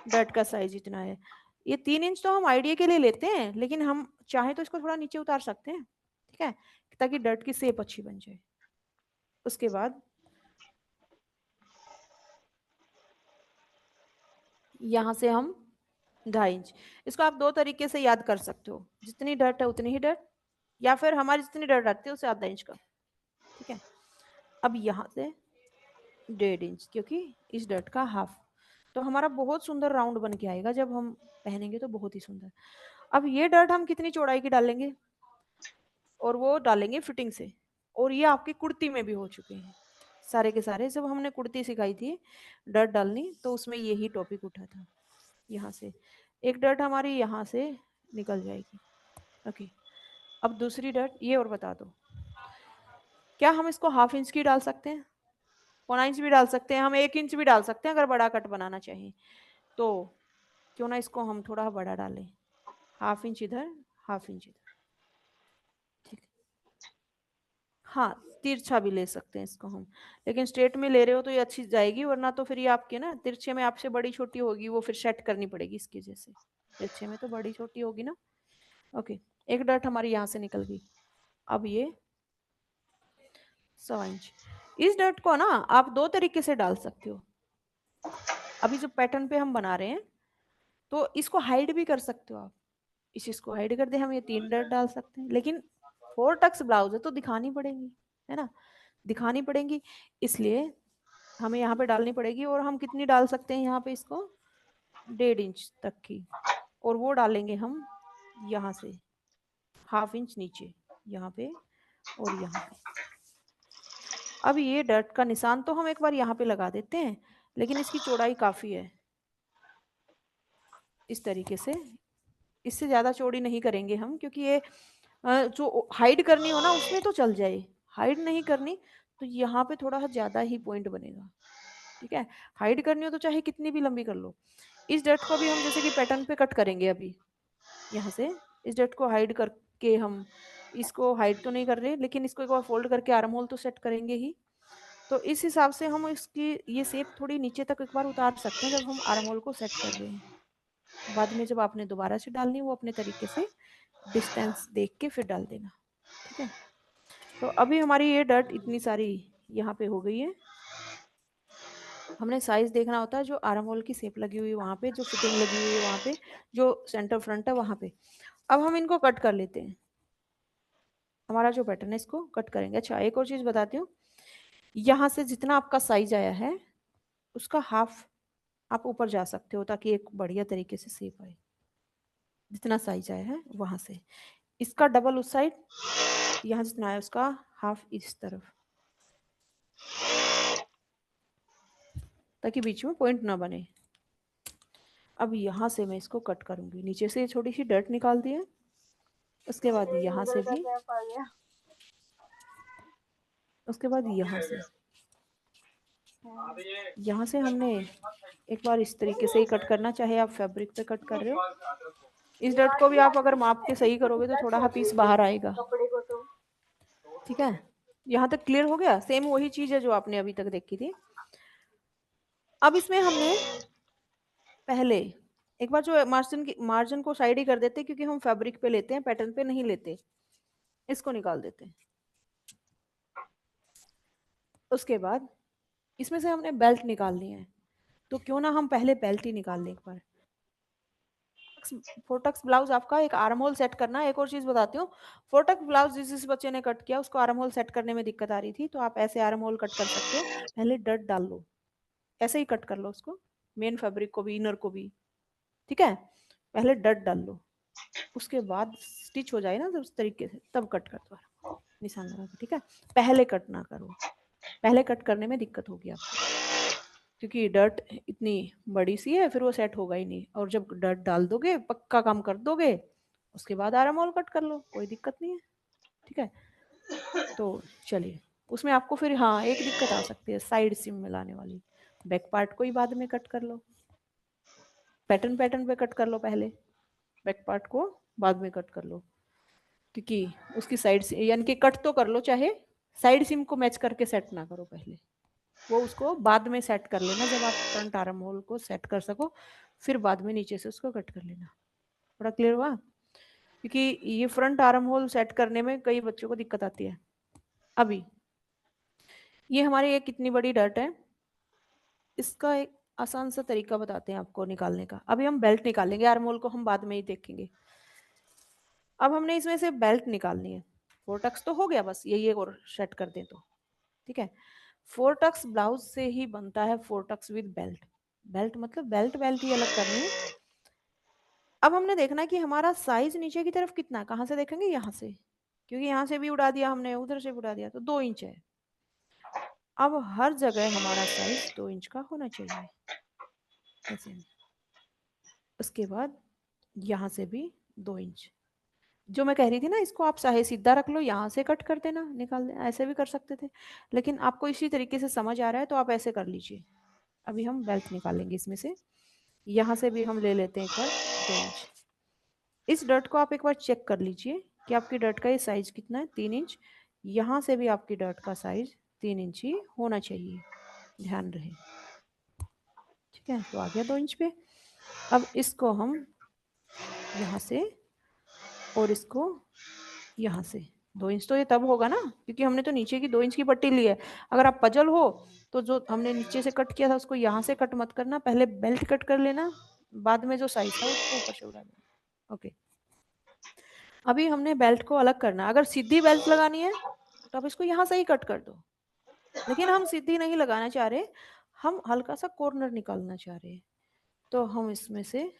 डॉट का साइज इतना है। ये 3 इंच तो हम आइडिया के लिए लेते हैं, लेकिन हम चाहे तो इसको थोड़ा नीचे उतार सकते हैं, ठीक है, ताकि डॉट की शेप अच्छी बन जाए। उसके बाद यहाँ से हम 2.5 इंच, इसको आप 2 तरीके से याद कर सकते हो, जितनी डॉट है उतनी ही डॉट, या फिर हमारी जितनी डॉट आती है उससे आधा इंच का, ठीक है। अब यहाँ से 1.5 इंच, क्योंकि इस डॉट का हाफ, तो हमारा बहुत सुंदर राउंड बन के आएगा। जब हम पहनेंगे तो बहुत ही सुंदर। अब ये डॉट हम कितनी चौड़ाई की डालेंगे? और वो डालेंगे फिटिंग से। और ये आपकी कुर्ती में भी हो चुके हैं सारे के सारे। जब हमने कुर्ती सिखाई थी डॉट डालनी, तो उसमें यही टॉपिक उठा था। यहाँ से एक डॉट हमारी यहाँ से निकल जाएगी, ओके। अब दूसरी डॉट ये, और बता दो क्या हम इसको हाफ इंच की डाल सकते हैं? 1 इंच भी डाल सकते हैं, हम 1 इंच भी डाल सकते हैं अगर बड़ा कट बनाना चाहिए तो। क्यों ना इसको हम थोड़ा बड़ा डालें, हाफ इंच इधर, हाफ इंच इधर, ठीक है। हाँ, तिरछा भी ले सकते हैं इसको हम, लेकिन स्ट्रेट में ले रहे हो तो ये अच्छी जाएगी, वरना तो फिर ये आपके ना तिरछे में आपसे बड़ी छोटी होगी, वो फिर सेट करनी पड़ेगी इसकी वजह से। तिरछे में तो बड़ी छोटी होगी ना, ओके। एक डॉट हमारी यहाँ से निकल गई। अब ये 1.25 इंच। इस डॉट को ना आप 2 तरीके से डाल सकते हो। अभी जो पैटर्न पे हम बना रहे हैं, तो इसको हाइड भी कर सकते हो आप। इस चीज को हाइड कर दे, हम ये 3 डॉट डाल सकते हैं, लेकिन 4 टक्स ब्लाउज है तो दिखानी पड़ेगी, है ना, दिखानी पड़ेगी, इसलिए हमें यहाँ पे डालनी पड़ेगी। और हम कितनी डाल सकते हैं यहाँ पे इसको? 1.5 इंच तक की। और वो डालेंगे हम यहाँ से हाफ इंच नीचे, यहाँ पे और यहाँ पे। अब ये डॉट का निशान तो हम एक बार यहाँ पे लगा देते हैं, लेकिन इसकी चौड़ाई काफी है, इस तरीके से। इससे ज्यादा चौड़ी नहीं करेंगे हम, क्योंकि ये जो हाइड करनी हो ना उसमें तो चल जाए, हाइड नहीं करनी तो यहाँ पे थोड़ा ज्यादा ही पॉइंट बनेगा, ठीक है। हाइड करनी हो तो चाहे कितनी भी लंबी कर लो। इस डॉट को भी हम जैसे कि पैटर्न पे कट करेंगे अभी, यहाँ से इस डॉट को हाइड करके हम इसको हाइड तो नहीं कर रहे, लेकिन इसको एक बार फोल्ड करके आर्म होल तो सेट करेंगे ही। तो इस हिसाब से हम इसकी ये शेप थोड़ी नीचे तक एक बार उतार सकते हैं जब हम आर्म होल को सेट कर रहे हैं। बाद में जब आपने दोबारा से डालनी वो अपने तरीके से डिस्टेंस देख के फिर डाल देना, ठीक है। तो अभी हमारी ये डॉट इतनी सारी यहाँ पे हो गई है। हमने साइज देखना होता है, जो आर्म होल की शेप लगी हुई है वहाँ पे, जो फिटिंग लगी हुई है वहाँ पे, जो सेंटर फ्रंट है वहाँ पे। अब हम इनको कट कर लेते हैं, हमारा जो पैटर्न है इसको कट करेंगे। अच्छा, एक और चीज बताती हूँ, यहाँ से जितना आपका साइज आया है उसका हाफ आप ऊपर जा सकते हो, ताकि एक बढ़िया तरीके से शेप आए। जितना साइज आया है वहां से इसका डबल उस साइड, यहाँ जितना आया उसका हाफ इस तरफ, ताकि बीच में पॉइंट ना बने। अब यहाँ से मैं इसको कट करूंगी, नीचे से छोटी सी डर्ट निकाल दी है, उसके बाद यहाँ से भी, आ गया। उसके बाद यहाँ से हमने एक बार इस तरीके से ही कट करना, चाहे आप फैब्रिक पे कट कर रहे हो। इस डर्ट को भी आप अगर माप के सही करोगे तो थोड़ा पीस बाहर आएगा, कपड़े को तो ठीक है। यहाँ तक क्लियर हो गया? सेम वही चीज है जो आपने अभी तक देखी थी। अब इसमें हमने पहले एक बार जो मार्जिन को साइड ही कर देते हैं, क्योंकि हम फैब्रिक पे लेते हैं, पैटर्न पे नहीं लेते। इसको निकाल देते हैं। उसके बाद इसमें से हमने बेल्ट निकालनी है, तो क्यों ना हम पहले बेल्ट ही निकाल लें एक बार। फोर्टक्स ब्लाउज आपका एक आर्म होल सेट करना है। एक और चीज बताती हूँ, फोर्टक्स ब्लाउज जिस बच्चे ने कट किया उसको आर्म होल सेट करने में दिक्कत आ रही थी, तो आप ऐसे आर्म होल कट कर सकते हो। पहले डट डाल लो, ऐसे ही कट कर लो उसको, मेन फैब्रिक को भी इनर को भी, ठीक है। पहले डट डाल लो, उसके बाद स्टिच हो जाए ना उस तरीके से, तब कट कर दो निशान लगा के, ठीक है। पहले कट ना करो, पहले कट करने में दिक्कत होगी आपको, क्योंकि डर्ट इतनी बड़ी सी है, फिर वो सेट होगा ही नहीं। और जब डर्ट डाल दोगे, पक्का काम कर दोगे, उसके बाद आराम होल कट कर लो, कोई दिक्कत नहीं है। ठीक है, तो चलिए उसमें आपको फिर हाँ एक दिक्कत आ सकती है साइड सिम मिलाने वाली। बैक पार्ट को ही बाद में कट कर लो, पैटर्न पैटर्न पे कट कर लो पहले, बैक पार्ट को बाद में कट कर लो। क्योंकि उसकी साइड से यानी कि कट तो कर लो, चाहे साइड सिम को मैच करके सेट ना करो पहले, वो उसको बाद में सेट कर लेना, जब आप फ्रंट आर्म होल को सेट कर सको, फिर बाद में नीचे से उसको कट कर लेना। थोड़ा क्लियर हुआ? क्योंकि ये फ्रंट आर्म होल सेट करने में कई बच्चों को दिक्कत आती है। अभी ये हमारी एक कितनी बड़ी डट है, इसका एक आसान सा तरीका बताते हैं आपको निकालने का। अभी हम बेल्ट निकालेंगे, आर्म होल को हम बाद में ही देखेंगे। अब हमने इसमें से बेल्ट निकालनी है। फोरटक्स तो हो गया, बस यही एक और सेट कर दें तो ठीक है। फोरटक्स ब्लाउज से ही बनता है, फोरटक्स विद बेल्ट। बेल्ट मतलब बेल्ट बेल्ट ही अलग करनी है। अब हमने देखना है कि हमारा साइज नीचे की तरफ कितना है। कहाँ से देखेंगे? यहाँ से, क्योंकि यहाँ से भी उड़ा दिया हमने, उधर से भी उड़ा दिया, तो 2 इंच है। अब हर जगह हमारा साइज 2 इंच का होना चाहिए ऐसे। उसके बाद यहाँ से भी 2 इंच। जो मैं कह रही थी ना, इसको आप चाहे सीधा रख लो, यहाँ से कट कर देना, निकाल देना, ऐसे भी कर सकते थे, लेकिन आपको इसी तरीके से समझ आ रहा है तो आप ऐसे कर लीजिए। अभी हम बेल्ट निकालेंगे इसमें से। यहाँ से भी हम ले लेते हैं एक बार 2 इंच। इस डर्ट को आप एक बार चेक कर लीजिए कि आपकी डर्ट का ये साइज कितना है, 3 इंच। यहाँ से भी आपकी डर्ट का साइज 3 इंच ही होना चाहिए, ध्यान रहे। ठीक है, तो आ गया 2 इंच पे। अब इसको हम यहाँ से और इसको यहाँ से 2 इंच, तो ये तब होगा ना क्योंकि हमने तो नीचे की 2 इंच की पट्टी ली है। अगर आप पजल हो तो जो हमने नीचे से कट किया था उसको यहाँ से कट मत करना, पहले बेल्ट कट कर लेना, बाद में जो साइज था उसको ऊपर से उड़ा देना। ओके, अभी हमने बेल्ट को अलग करना। अगर सीधी बेल्ट लगानी है तो आप इसको यहाँ से ही कट कर दो, लेकिन हम सीधी नहीं लगाना चाह रहे, हम हल्का सा कॉर्नर निकालना चाह रहे हैं। तो हम इसमें से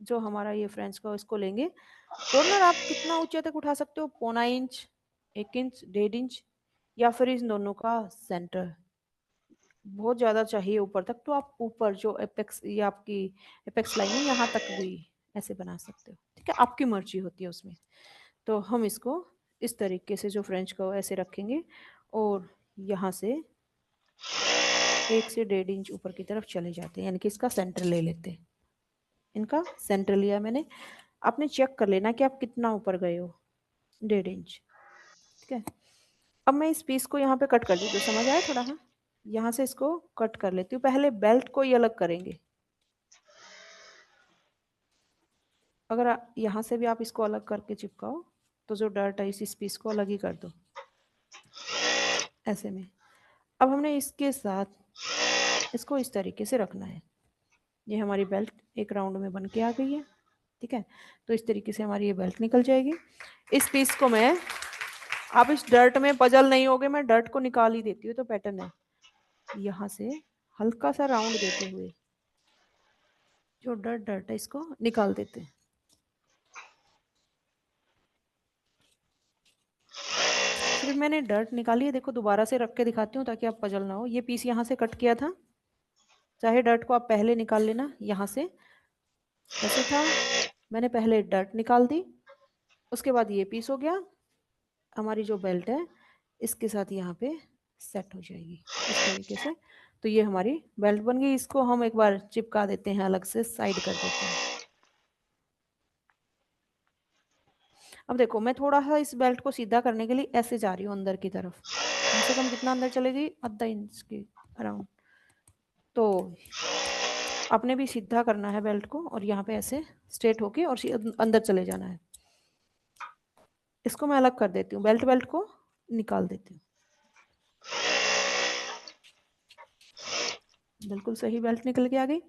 जो हमारा ये फ्रेंच का इसको लेंगे। कॉर्नर आप कितना ऊंचे तक उठा सकते हो? 0.25 इंच, 1 इंच, 1.5 इंच, या फिर इन दोनों का सेंटर। बहुत ज़्यादा चाहिए ऊपर तक तो आप ऊपर जो एपेक्स, ये आपकी एपेक्स लाइन है, यहाँ तक भी ऐसे बना सकते हो। ठीक है, आपकी मर्जी होती है उसमें। तो हम इसको इस तरीके से जो फ्रेंच को ऐसे रखेंगे और यहाँ से 1 से 1.5 इंच ऊपर की तरफ चले जाते हैं, यानी कि इसका सेंटर ले लेते हैं। इनका सेंटर लिया मैंने, आपने चेक कर लेना कि आप कितना ऊपर गए हो, 1.5 इंच। ठीक है, अब मैं इस पीस को यहाँ पे कट कर दी, तो समझ आया थोड़ा? हाँ, यहाँ से इसको कट कर लेती हूँ। पहले बेल्ट को ही अलग करेंगे। अगर यहाँ से भी आप इसको अलग करके चिपकाओ तो जो डर्ट है इस पीस को अलग ही कर दो ऐसे में। अब हमने इसके साथ इसको इस तरीके से रखना है। ये हमारी बेल्ट एक राउंड में बन के आ गई है। ठीक है, तो इस तरीके से हमारी ये बेल्ट निकल जाएगी। इस पीस को मैं, आप इस डर्ट में पजल नहीं होगे, मैं डर्ट को निकाल ही देती हूँ। तो पैटर्न है, यहाँ से हल्का सा राउंड देते हुए जो डर्ट है इसको निकाल देते हैं। फिर मैंने डर्ट निकाली है, देखो दोबारा से रख के दिखाती हूँ ताकि आप पजल ना हो। ये पीस यहाँ से कट किया था, चाहे डर्ट को आप पहले निकाल लेना। यहाँ से ऐसे था, मैंने पहले डर्ट निकाल दी, उसके बाद ये पीस हो गया। हमारी जो बेल्ट है इसके साथ यहाँ पे सेट हो जाएगी इस तरीके से। तो ये हमारी बेल्ट बन गई। इसको हम एक बार चिपका देते हैं, अलग से साइड कर देते हैं। अब देखो मैं थोड़ा सा इस बेल्ट को सीधा करने के लिए ऐसे जा रही हूँ अंदर की तरफ, कम से कम कितना अंदर चलेगी, आधा इंच के अराउंड। तो आपने भी सीधा करना है बेल्ट को और यहाँ पे ऐसे स्ट्रेट होके और अंदर चले जाना है। इसको मैं अलग कर देती हूँ, बेल्ट को निकाल देती हूँ। बिल्कुल सही, बेल्ट निकल के आ गई।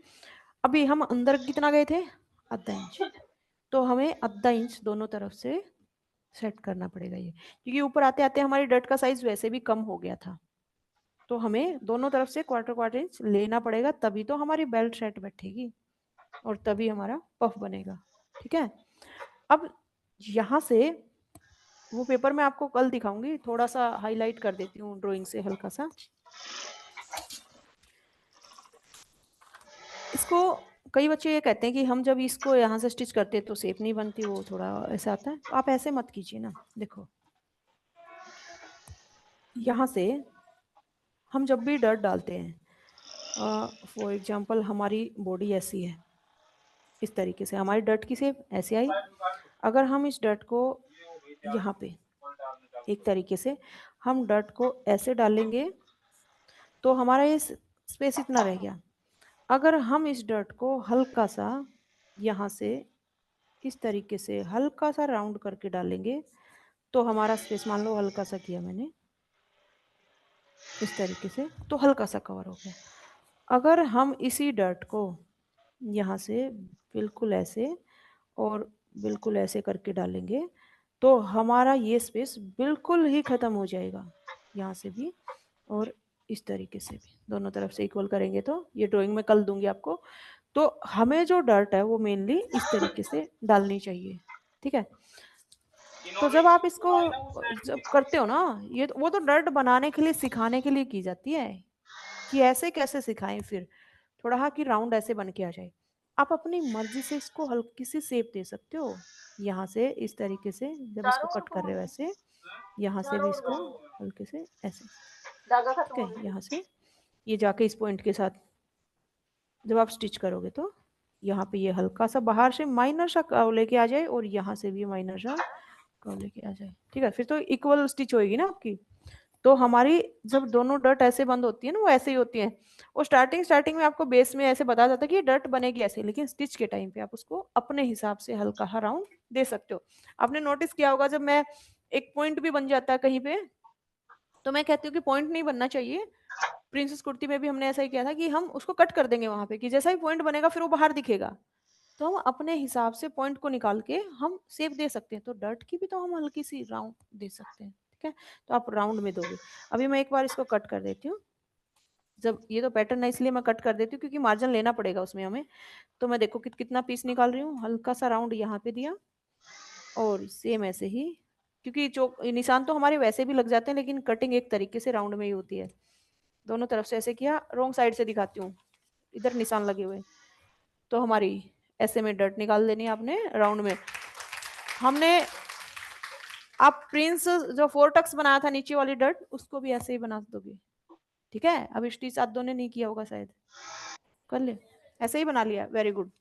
अभी हम अंदर कितना गए थे? आधा इंच। तो हमें आधा इंच दोनों तरफ से सेट करना पड़ेगा ये, क्योंकि ऊपर आते आते हमारी डर्ट का साइज वैसे भी कम हो गया था। तो हमें दोनों तरफ से क्वार्टर इंच लेना पड़ेगा, तभी तो हमारी बेल्ट सेट बैठेगी और तभी हमारा पफ बनेगा। ठीक है, अब यहाँ से वो पेपर मैं आपको कल दिखाऊंगी, थोड़ा सा हाईलाइट कर देती हूँ ड्राइंग से हल्का सा। इसको कई बच्चे ये कहते हैं कि हम जब इसको यहाँ से स्टिच करते हैं तो शेप नहीं बनती, वो थोड़ा ऐसा आता है, तो आप ऐसे मत कीजिए ना। देखो यहाँ से हम जब भी डर्ट डालते हैं, फॉर एग्जांपल हमारी बॉडी ऐसी है, इस तरीके से हमारी डर्ट की शेप ऐसे आई। अगर हम इस डर्ट को यहाँ पे एक तरीके से हम डर्ट को ऐसे डालेंगे तो हमारा ये स्पेस इतना रह गया। अगर हम इस डर्ट को हल्का सा यहाँ से इस तरीके से हल्का सा राउंड करके डालेंगे तो हमारा स्पेस, मान लो हल्का सा किया मैंने इस तरीके से, तो हल्का सा कवर हो गया। अगर हम इसी डर्ट को यहाँ से बिल्कुल ऐसे और बिल्कुल ऐसे करके डालेंगे तो हमारा ये स्पेस बिल्कुल ही खत्म हो जाएगा, यहाँ से भी और इस तरीके से भी, दोनों तरफ से इक्वल करेंगे। तो ये ड्राइंग में कल दूंगी आपको। तो हमें जो डर्ट है वो मेनली इस तरीके से डालनी चाहिए, ठीक है। तो जब आप इसको जब करते हो ना, ये वो तो डर्ट बनाने के लिए, सिखाने के लिए की जाती है कि ऐसे कैसे सिखाएं, फिर थोड़ा हाँ कि राउंड ऐसे बन के आ जाए। आप अपनी मर्जी से इसको हल्की सी शेप दे सकते हो, यहाँ से इस तरीके से जब इसको चारों ओर कट को कर रहे हो बोलो, ऐसे, यहाँ से भी चारों ओर इसको बोलो, हल्के से ऐसे, धागा ठीक खत्म है। होने यहाँ दो। से ये जाके इस पॉइंट के साथ जब आप स्टिच करोगे तो यहाँ पे ये हल्का सा बाहर से माइनर सा कर्व लेके आ जाए और यहाँ से भी माइनर सा कर्व लेके आ जाए, ठीक है। फिर तो इक्वल स्टिच होएगी ना आपकी। तो हमारी जब दोनों डट ऐसे बंद होती है ना, वो ऐसे ही होती है। और स्टार्टिंग स्टार्टिंग में आपको बेस में ऐसे बताया जाता है कि ये डट बनेगी ऐसे, लेकिन स्टिच के टाइम पे आप उसको अपने हिसाब से हल्का सा राउंड दे सकते हो। आपने नोटिस किया होगा जब मैं एक पॉइंट भी बन जाता है कहीं पे तो मैं कहती हूँ कि पॉइंट नहीं बनना चाहिए। प्रिंसेस कुर्ती में भी हमने ऐसा ही किया था कि हम उसको कट कर देंगे वहां पे, कि जैसा ही पॉइंट बनेगा फिर वो बाहर दिखेगा। तो हम अपने हिसाब से पॉइंट को निकाल के हम शेप दे सकते हैं। तो डर्ट की भी तो हम हल्की सी राउंड दे सकते हैं, ठीक है। तो आप राउंड में दोगे। अभी मैं एक बार इसको कट कर देती हूँ। जब ये तो पैटर्न है इसलिए मैं कट कर देती हूँ क्योंकि मार्जिन लेना पड़ेगा उसमें हमें। तो मैं देखो कितना पीस निकाल रही हूँ, हल्का सा राउंड यहाँ पे दिया और सेम ऐसे ही, क्योंकि जो निशान तो हमारे वैसे भी लग जाते हैं लेकिन कटिंग एक तरीके से राउंड में ही होती है। दोनों तरफ से ऐसे किया, रोंग साइड से दिखाती हूँ, इधर निशान लगे हुए। तो हमारी ऐसे में डर्ट निकाल देनी है आपने राउंड में। हमने आप प्रिंस जो फोर टक्स बनाया था नीचे वाली डर्ट, उसको भी ऐसे ही बना दोगे, ठीक है। अब स्टिच आदों ने नहीं किया होगा शायद, कर ले, ऐसे ही बना लिया, वेरी गुड।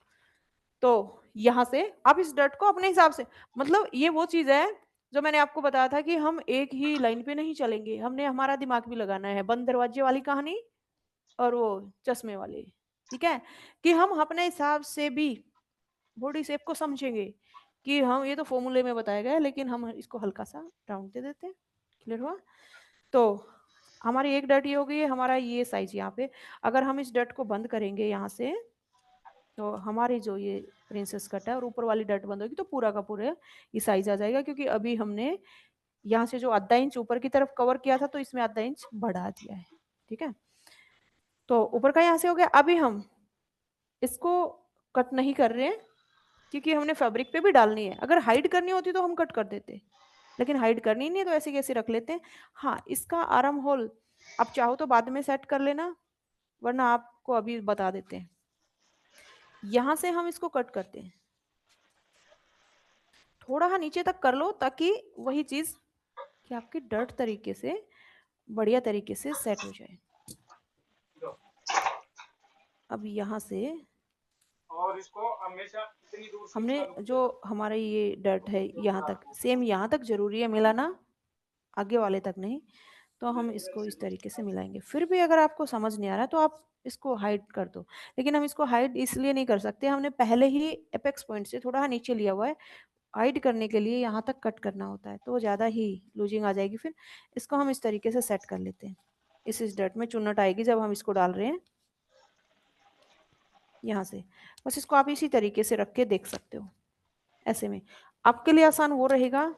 तो यहाँ से आप इस डर्ट को अपने हिसाब से, मतलब ये वो चीज है जो मैंने आपको बताया था कि हम एक ही लाइन पे नहीं चलेंगे, हमने हमारा दिमाग भी लगाना है। बंद दरवाजे वाली कहानी और वो चश्मे वाली, ठीक है। कि हम अपने हिसाब से भी बॉडी शेप को समझेंगे कि हम ये तो फॉर्मूले में बताया गया है लेकिन हम इसको हल्का सा राउंड दे देते हैं। क्लियर हुआ। तो हमारी एक डट ये हो गई है, हमारा ये साइज यहाँ पे। अगर हम इस डट को बंद करेंगे यहाँ से तो हमारी जो ये प्रिंसेस कट है और ऊपर वाली डट बंद होगी तो पूरा का पूरा ये साइज आ जाएगा, क्योंकि अभी हमने यहाँ से जो आधा इंच ऊपर की तरफ कवर किया था तो इसमें आधा इंच बढ़ा दिया है, ठीक है। तो ऊपर का यहाँ से हो गया। अभी हम इसको कट नहीं कर रहे हैं क्योंकि हमने फैब्रिक पे भी डालनी है। अगर हाइड करनी होती तो हम कट कर देते, लेकिन हाइड करनी नहीं है तो ऐसे कैसे रख लेते हैं। हाँ, इसका आर्म होल आप चाहो तो बाद में सेट कर लेना, वरना आपको अभी बता देते हैं। यहां से हम इसको कट करते हैं, थोड़ा नीचे तक कर लो ताकि वही चीज कि आपकी डर्ट तरीके से बढ़िया तरीके से सेट हो जाए। अब यहाँ से और इसको हमेशा इतनी दूर से हमने निकालो। जो हमारा ये डर्ट है यहाँ तक, सेम यहाँ तक जरूरी है मिलाना, आगे वाले तक नहीं। तो हम इसको इस तरीके से मिलाएंगे। फिर भी अगर आपको समझ नहीं आ रहा तो आप इसको हाइड कर दो, लेकिन हम इसको हाइड इसलिए नहीं कर सकते, हमने पहले ही एपेक्स पॉइंट से थोड़ा नीचे लिया हुआ है। हाइड करने के लिए यहाँ तक कट करना होता है तो वो ज़्यादा ही लूजिंग आ जाएगी। फिर इसको हम इस तरीके से सेट कर लेते हैं। इस डर्ट में चुन्नट आएगी जब हम इसको डाल रहे हैं यहाँ से। बस इसको आप इसी तरीके से रख के देख सकते हो। ऐसे में आपके लिए आसान वो रहेगा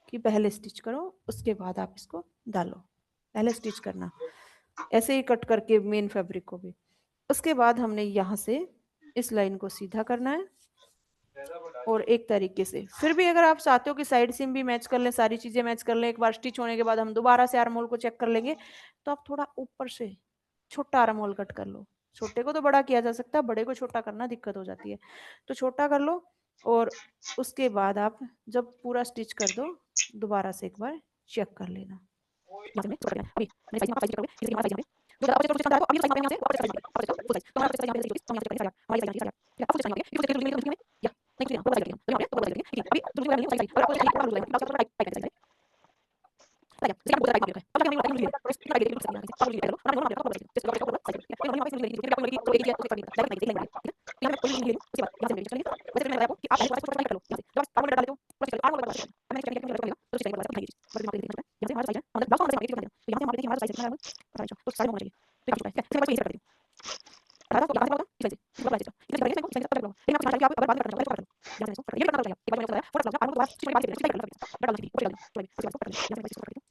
कि पहले स्टिच करो उसके बाद आप इसको डालो। पहले स्टिच करना, ऐसे ही कट करके मेन फैब्रिक को भी। उसके बाद हमने यहाँ से इस लाइन को सीधा करना है और एक तरीके से फिर भी अगर आप चाहते हो कि साइड सीम भी मैच कर लें, सारी चीजें मैच कर लें, एक बार स्टिच होने के बाद हम दोबारा से आर्म होल को चेक कर लेंगे, तो आप थोड़ा ऊपर से छोटा आर्म होल कट कर लो। छोटे को तो बड़ा किया जा सकता है, बड़े को छोटा करना दिक्कत हो जाती है, तो छोटा कर लो। और उसके बाद आप जब पूरा स्टिच कर दो, दोबारा से एक बार चेक कर लेना। यहाँ से हमने अभी मैंने साइज में आप साइज करोगे, जैसे कि हमारा साइज है जो ज़्यादा और साइज अभी साइज यहाँ से और साइज फुल साइज, तो हमारा साइज यहाँ पे 24 तो हम यहाँ से हमारी साइज यहाँ पे ठीक है, फुल साइज यहाँ पे ये जो में या नहीं तो पूरा साइज तो यहाँ पे पूरा साइज ठीक है। अभी जो नहीं साइज और आपको साइज पूरा रूल है आप पूरा टाइप साइज है जैसे आप पूरा टाइप मार अब हमें बताइए इस तरह के कुछ साइज आप लीजिए लो ना ना पूरा साइज जैसे आप पूरा साइज फिर हम यहाँ पे लीजिए फिर आपको लगी तो एक या उससे कर दीजिए डायरेक्ट साइज लेंगे ठीक है। यहाँ पे कोई नहीं उसके बाद यहाँ से चलिए वैसे मैंने बताया आपको कि आप एक बार छोटा कर लो यहाँ से जब आप डाल दो पूरा साइज आर्म वाला मैंने चेक किया कि तो साइज वाला दिखाइए बस यहाँ पे देखिए यहाँ से हमारा साइज है मतलब ब्लाउज हमारा साइज है तो यहाँ से हमारे देखिए हमारा साइज कितना है तो साइज होना चाहिए तो यहाँ पे सिर्फ मैं इसे कर देती हूं अगर यहाँ से होगा इस साइज इस वाला साइज इसे करेंगे इसे कर लो लेकिन आप चाहेंगे आप अगर बाद में करना है यहाँ से ये करना चाहिए एक बार मैंने बताया फटाफट लगाओ आर्म को बाहर इसमें बाहर से डाल दो डाल दो ऊपर डाल दो उसके बाद ऊपर यहाँ से कर दो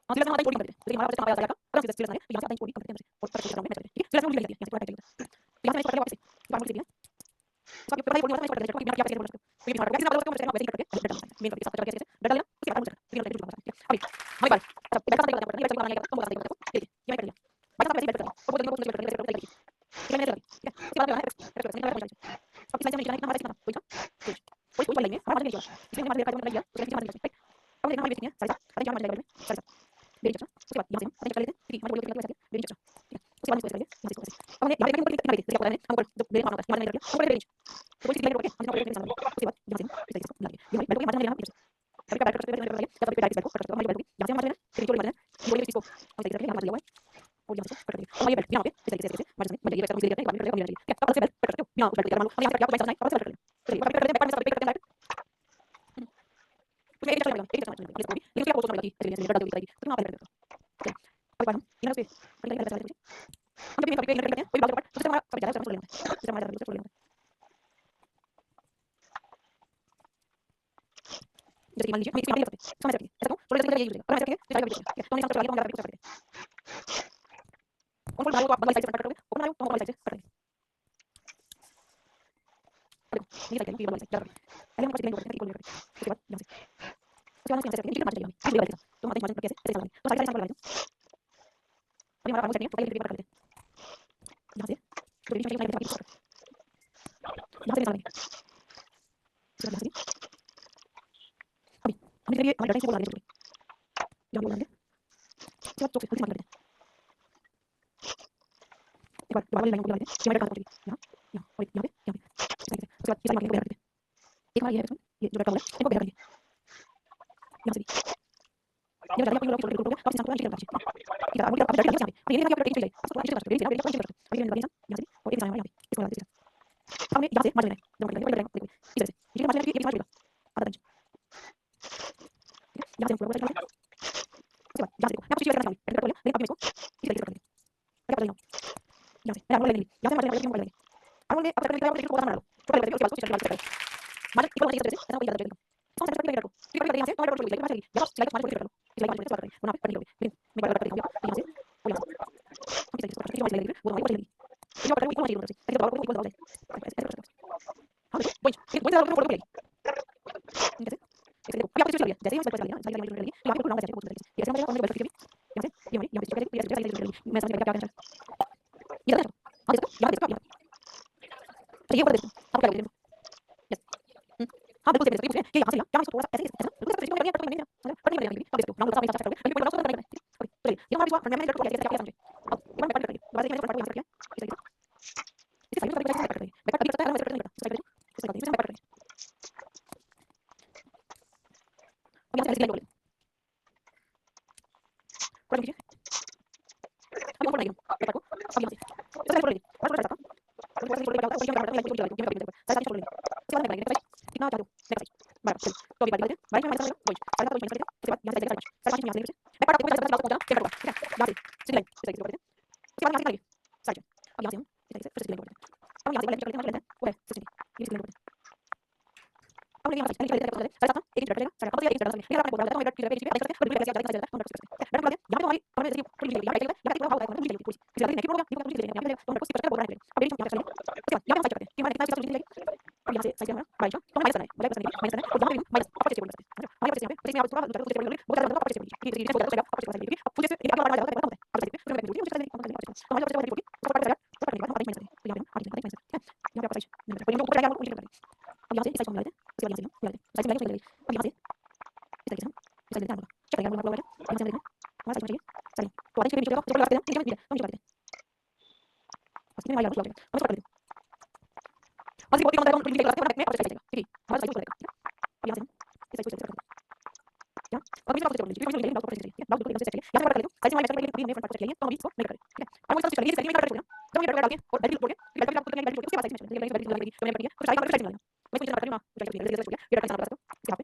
हाँ सिलेक्शन हमारा कोडिंग कर देते हैं लेकिन हमारा सिस्टम आया जाएगा अगर सिलेक्शन है यहाँ से आता है कोडिंग करते हैं और पर करते हैं ठीक है सिलेक्शन मुझे लगती है यहाँ से पूरा टाइप करते हैं यहाँ से इसको वापस बाहर मुझे दिया सब पूरा कोडिंग होता है इसको करते हैं क्योंकि यहाँ पे बोल सकते हो तो ये हमारा कैसे आप लोग वैसे ही करके मेन करके सब करके डाल देना उसके बाद मुझे फिर करके दूसरा अभी हमारी बात अच्छा बैक साइड करते हैं ये बनाने का तो बता देंगे ठीक है ये मैं कर लिया बैक साइड बैठ करते हैं और वो दोनों को बैठ करके ठीक है मैंने ठीक है उसके बाद है अब इसमें से हमारा कितना कोई कोई लेंगे हमारा नहीं इसमें हमारे देखा जो लग गया तो हमारे राइट अब देखना हमारे कितनी है साइज अरे हमारे लेवल में साइज मेरी चर्चा उसके बाद यहाँ से हम कर लेते हैं ठीक है हमारे बोल के मेरी चर्चा ठीक है उसके बाद इसको करेंगे अब हमने यहाँ पे ऊपर कितना देखिए पता है हम ऊपर मेरे मानो मैंने कर लिया ऊपर रेंज तो कोई चीज लेकर के हमने ऊपर रेंज उसके बाद यहाँ से इस तरीके से लगा ये बैठ के मारना लेना कभी का बैठ करके बैठ करके जब डायरेक्ट बैठ करके हमारी बैठ यहाँ से हमारे फिर जोड़ी मारना जोड़ी में इसको हम इस तरीके से हमारे लिया हुआ है और यहाँ से कट करके हमारी बैठ यहाँ पे इस तरीके से मारना मैं ये बैठ करके एक बार कर लिया ठीक है अब से बैठ करते हो यहाँ बैठ करके मान लो हम यहाँ से क्या पैसा नहीं अब से बैठ करते हैं चलिए बैठ करते हैं बैठ करते हैं तो एक चला एक चला लेकिन क्या बोलते हैं कि चलिए डाल दो तो यहाँ पे ओके अब हम यहाँ पे हम जब कभी करते हैं कोई बात बात तो हमारा सब ज्यादा समझ लेंगे तो हमारा ज्यादा समझ लेंगे जैसे मान लीजिए मैं इसमें नहीं समझ सकती ऐसा तो थोड़ी देर यही अगर ऐसा करेंगे तो जाएगा तो नहीं समझ चला गया तो हम कुछ करते हैं कौन बोल रहा है आप साइज कट करोगे कौन बोल रहा है तो साइज कट करेंगे नहीं चाहिए कि बोल सकते पहले हम कुछ लेंगे उसके बाद यहाँ से उसके बाद हम कैसे करेंगे ठीक है तो हमारे मार्जिन कैसे कैसे लगाएंगे तो साइज लगाएंगे अभी हमारा काम सेट नहीं है तो पहले कर लेते हैं यहाँ से तो बीच में यहाँ से लगाएंगे अभी हमने ये हमारे डाटा से बोला है जब बोलेंगे जब तो फिर कर देते हैं एक बार दोबारा लाइन को लगा देते हैं ये मेरा काम हो गया यहाँ और यहाँ पे उसके बाद इस लाइन को लगा देते हैं एक हमारा ये जो डाटा वाला इनको लगा देंगे यहाँ से भी ये डाटा को लोग छोड़ दो आप इसको नीचे रखिए ठीक है अब आप डाटा यहाँ पे ये नहीं कि आप डाटा चाहिए आपको नीचे रखिए ये नीचे रखिए अभी मैंने लगा यहाँ से और एक साइड यहाँ पे इसको लगा दीजिए हमने यहाँ से मार्जिन है जब करके लगा देखो इस तरह से ये मार्जिन है ये मार्जिन आधा इंच यहाँ से पूरा चला उसके बाद यहाँ से मैं कुछ चीज़ करना चाहूँगी कर लो लेकिन अभी इसको इस तरीके से कर देंगे क्या कर देंगे यहाँ से मैं आर्म लेंगे यहाँ से मार्जिन लेंगे लेंगे आर्म ले अब करके देखो बना लो छोटा लेंगे उसके बाद कुछ चीज़ करके मार्जिन इक्वल होने की तरह से ऐसा कोई ज़्यादा देंगे तो हम करके रखो ठीक है यहाँ से और लेंगे मार्जिन यहाँ से लाइक मार्जिन कर लो इस लाइक मार्जिन से बात करें वहाँ पे पढ़ लोगे मैं बात करते हैं यहाँ से और यहाँ से हम इस तरीके से मार्जिन लेंगे वो हमारी लेंगे ये बात करें इक्वल मार्जिन से ऐसे बात करो इक्वल बात हम पॉइंट एक पॉइंट ज़्यादा फोटो लेंगे जैसे देखो अभी आप कुछ चल गया जैसे ही हम चल गया साइड लाइन चल गई यहाँ पे नाम चाहिए बहुत तरीके से जैसे हम हमने बस करके यहाँ से ये यहाँ पे चल गया ये चल गया मैं समझ गया क्या करना है ये देखो हां देखो यहाँ देखो ये ऊपर देखो आप क्या करेंगे यस हां बिल्कुल देखो ये यहाँ से यहाँ थोड़ा सा ऐसे बिल्कुल ऐसे करके पट नहीं नहीं अब देखो नाम बताओ मैं चार्ट करोगे बिल्कुल नाम बताओ ओके चलिए ये हमारे पास मैंने करके क्या समझे अब मैं पट करेंगे दोबारा से मैंने पट किया इस साइड पर कैसे करते हैं मैं कभी करता है मैं करता नहीं करता इस साइड पर पट करेंगे अब यहाँ से ऐसे लाइन कर लीजिए अब ऊपर लाइए पेपर को अब यहाँ से तो ऐसे कर लीजिए और जाता और ऐसे छोड़ देगा और यहाँ पर लाइन को लगा दूंगा साइड छोड़ लेंगे इसके बाद लगाएंगे कितना चाहो नेक्स्ट बराबर तो अभी बात करते हैं बाइक में हमारे कोई साइड को करते हैं इसके बाद यहाँ से साइड साइड यहाँ से मैं पढ़ा कोई साइड पहुंचा पेपर को ठीक है यहाँ से सीधी लाइन इस तरीके से करते हैं उसके बाद यहाँ से करिए साइड अब यहाँ से हम इस तरीके से फिर सीधी लाइन करते हैं अब यहाँ से लाइन करते हैं वो है सीधी ये सीधी लाइन करते हैं अब यहाँ से साइड करते हैं साइड एक इंच कटेगा साइड अब एक इंच कटेगा फिर आपने बोला था मैं फिर पेज पे ऐसे करते हैं फिर कैसे जाएगा हम करते हैं मैंने बोला यहाँ पे हमारी हमने जैसे पूरी लिखी यहाँ पे यहाँ हाउ है पूरी लिखी पूरी इस लेकिन हो गया ये पूरी लिखी यहाँ पे तो हमने कुछ स्पष्ट बोल रहे हैं अब यहाँ से उसके बाद यहाँ पे साइड करते हैं कि मैंने कितना चीज लिखी अब यहाँ से साइड हमारा बाईस तो माइनस है माइनस है और यहाँ पे माइनस आप कैसे बोल सकते हैं हमारे पास यहाँ पे इसमें आप थोड़ा कुछ बोल बहुत ज्यादा आप कैसे बोलिए ये आप कैसे बोलिए अब पूरे से एक बार आ जाता है अब साइड पे फिर मैं बोलती हूँ मुझे करने पर इन लोगों को क्या उल्टी कर दें। अब यहाँ से इस साइड को हम मिला देते हैं, उसके बाद यहाँ से मिला देते हैं, साइड से मिला देते हैं, अब यहाँ से इस तरीके से हम इस साइड देते हैं, चेक करेंगे हम लोग यहाँ से देखें हमारा साइड चाहिए साइड तो आधे नीचे नीचे लगा देते हैं, नीचे हम नीचे कर देते हैं बस इतने वाला लगा देते हैं हम इसको कर देते हैं बस ये बहुत ही कम है, हम नीचे लगाते हैं और चलेगा ठीक है हमारा साइड को चलेगा अब यहाँ से हम इस साइड को चेक करते हैं क्या अब बीच में चेक कर लीजिए बीच में डाउट कर लीजिए डाउट बिल्कुल चेक करिए यहाँ से कर लीजिए साइड में वाले चेक करिए फ्रंट चेक करिए तो हम इसको नहीं करें ठीक है अब इसको चेक करिए इसके लिए कर देना जब ये डाल के और बैटरी लोड के बैटरी आपको करना है बैटरी उसके बाद साइड में बैटरी लगा देगी तो मैंने कर दिया तो साइड में साइड में मैं इसको कर दूंगा ये डाल के सामने यहाँ पे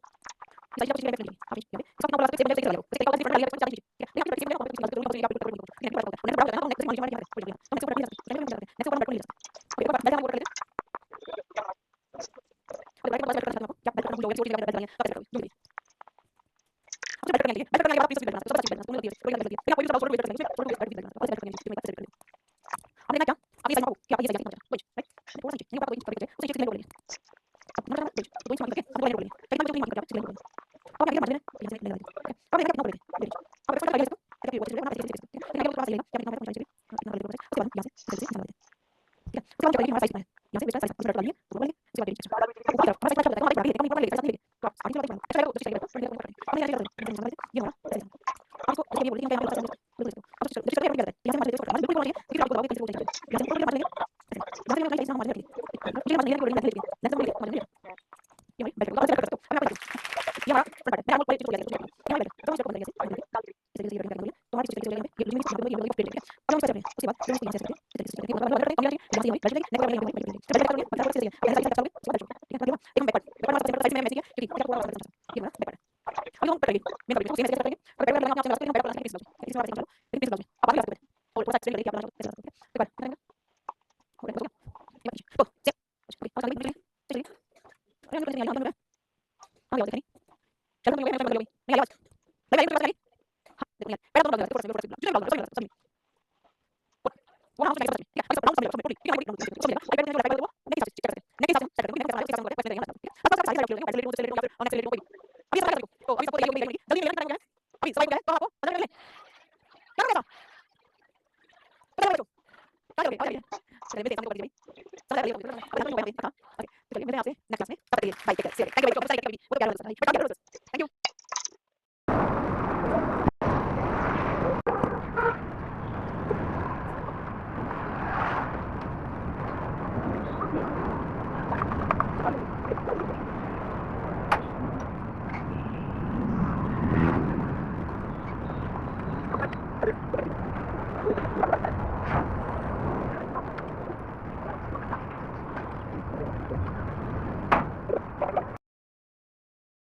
साइड को चेक करिए आप यहाँ पे इसको अपना बोला सेव चेक कर लो उसके बाद फ्रंट डालिए तो चाहिए ठीक है लेकिन इसके लिए हम इसको करूंगा तो ये आप कर दो ठीक है उन्हें ब्राउज करना नेक्स्ट मार्जिन मार्जिन है हम इसको कर दिया नेक्स्ट ऊपर बैटरी ओके तो बैटरी हम कर लेते हैं बैटरी बस करना क्या बैटरी हम लोग छोटी जगह बैटरी डालिए तो कर दो अब बैटरी करने के लिए आप इस बैटरी सब चीज बनाना सब चीज बनाना कोई भी सवाल बैटरी करने के लिए बैटरी करना और बैटरी करने के लिए कर दो अब देखना क्या अब ये समझो क्या ये सही है कुछ राइट थोड़ा सा नहीं पता कोई कर दे उसे चेक ले लो अब मतलब तो इसमें करके हम ले लो लेकिन मैं नहीं कर रहा अब मैं मार देना ये ले लो अब मैं क्या करें अब इसको लगा इसको क्या वो चीज बना चीज लेकिन ये पास लेगा क्या मैं पहुंचा चाहिए ना ले लो उसके बाद यहां से चलते हैं ठीक है उसके बाद क्या करेंगे हमारा साइज में यहां से बेटा साइज पर डालिए तो बोलिए उसके बाद ऊपर हमारा साइज चलता है हमारे कम ऊपर ले जाते हैं तो आप आगे चलते हैं अच्छा तो चाहिए तो हमने यहां से ये हमारा साइज आपको देखिए बोलिए हम यहां पे अब चलो देखिए क्या करते हैं यहां से हमारे देखो बिल्कुल बोलिए फिर आपको बताओगे कैसे बोलते हैं यहां से बोलिए मार लेंगे यहां से मैं हमारे ये मार लेंगे बोलिए नेक्स्ट बोलिए मार लेंगे ये भाई बैठ कर सकते हो अब मैं ये हमारा फ्रंट पार्ट मैं आपको पहले चीज बोल दिया ये वाला तो इसको बोलिए इसे इसे करके बोलिए तो हमारी चीज चलेगी ये लिमिट ये बोलिए प्लेट है अब हम कर रहे हैं उसके बाद हम यहां से करके इसे करके मतलब करते हैं यहां से बैठ लेंगे नेक्स्ट बोलिए बैठ लेंगे मतलब से यहां से करोगे उसके बाद ठीक है एक बैक पार्ट साइड में मैच है ठीक है क्या पूरा ये हमारा बैक पार्ट अब हम करेंगे मैं करेंगे उसे करेंगे और बैक पार्ट लगाना हम बैक पार्ट लगाएंगे इस बार चलो इस बार अब आगे आते हैं और पूरा एक्सप्लेन करेंगे आप लोग एक बार करेंगे हो गया तो से और आगे चलिए चलिए अरे हम करते हैं यहां पे आगे आते हैं चलो मैं आवाज लगा ये बात हां देखिए पहले तो लगा थोड़ा वो हां ठीक है इसको डाउन समझ लो ठीक है समझ लो बैठ जाएगा वो नहीं चेक करते नहीं सब चेक करते नहीं सब करते नहीं अब सब साइड लगे बैठ ले चले और नेक्स्ट ले कोई अभी सब तो अभी सबको ये होगी जल्दी ले करेंगे अभी सब गए तो आपको अंदर ले क्या करेगा क्या करोगे चलिए मैं देखता हूं सब ले अब मैं मोबाइल हां ओके चलिए मैं आपसे नेक्स्ट क्लास में बताइए bye take care thank you very much वो क्या हो सकता है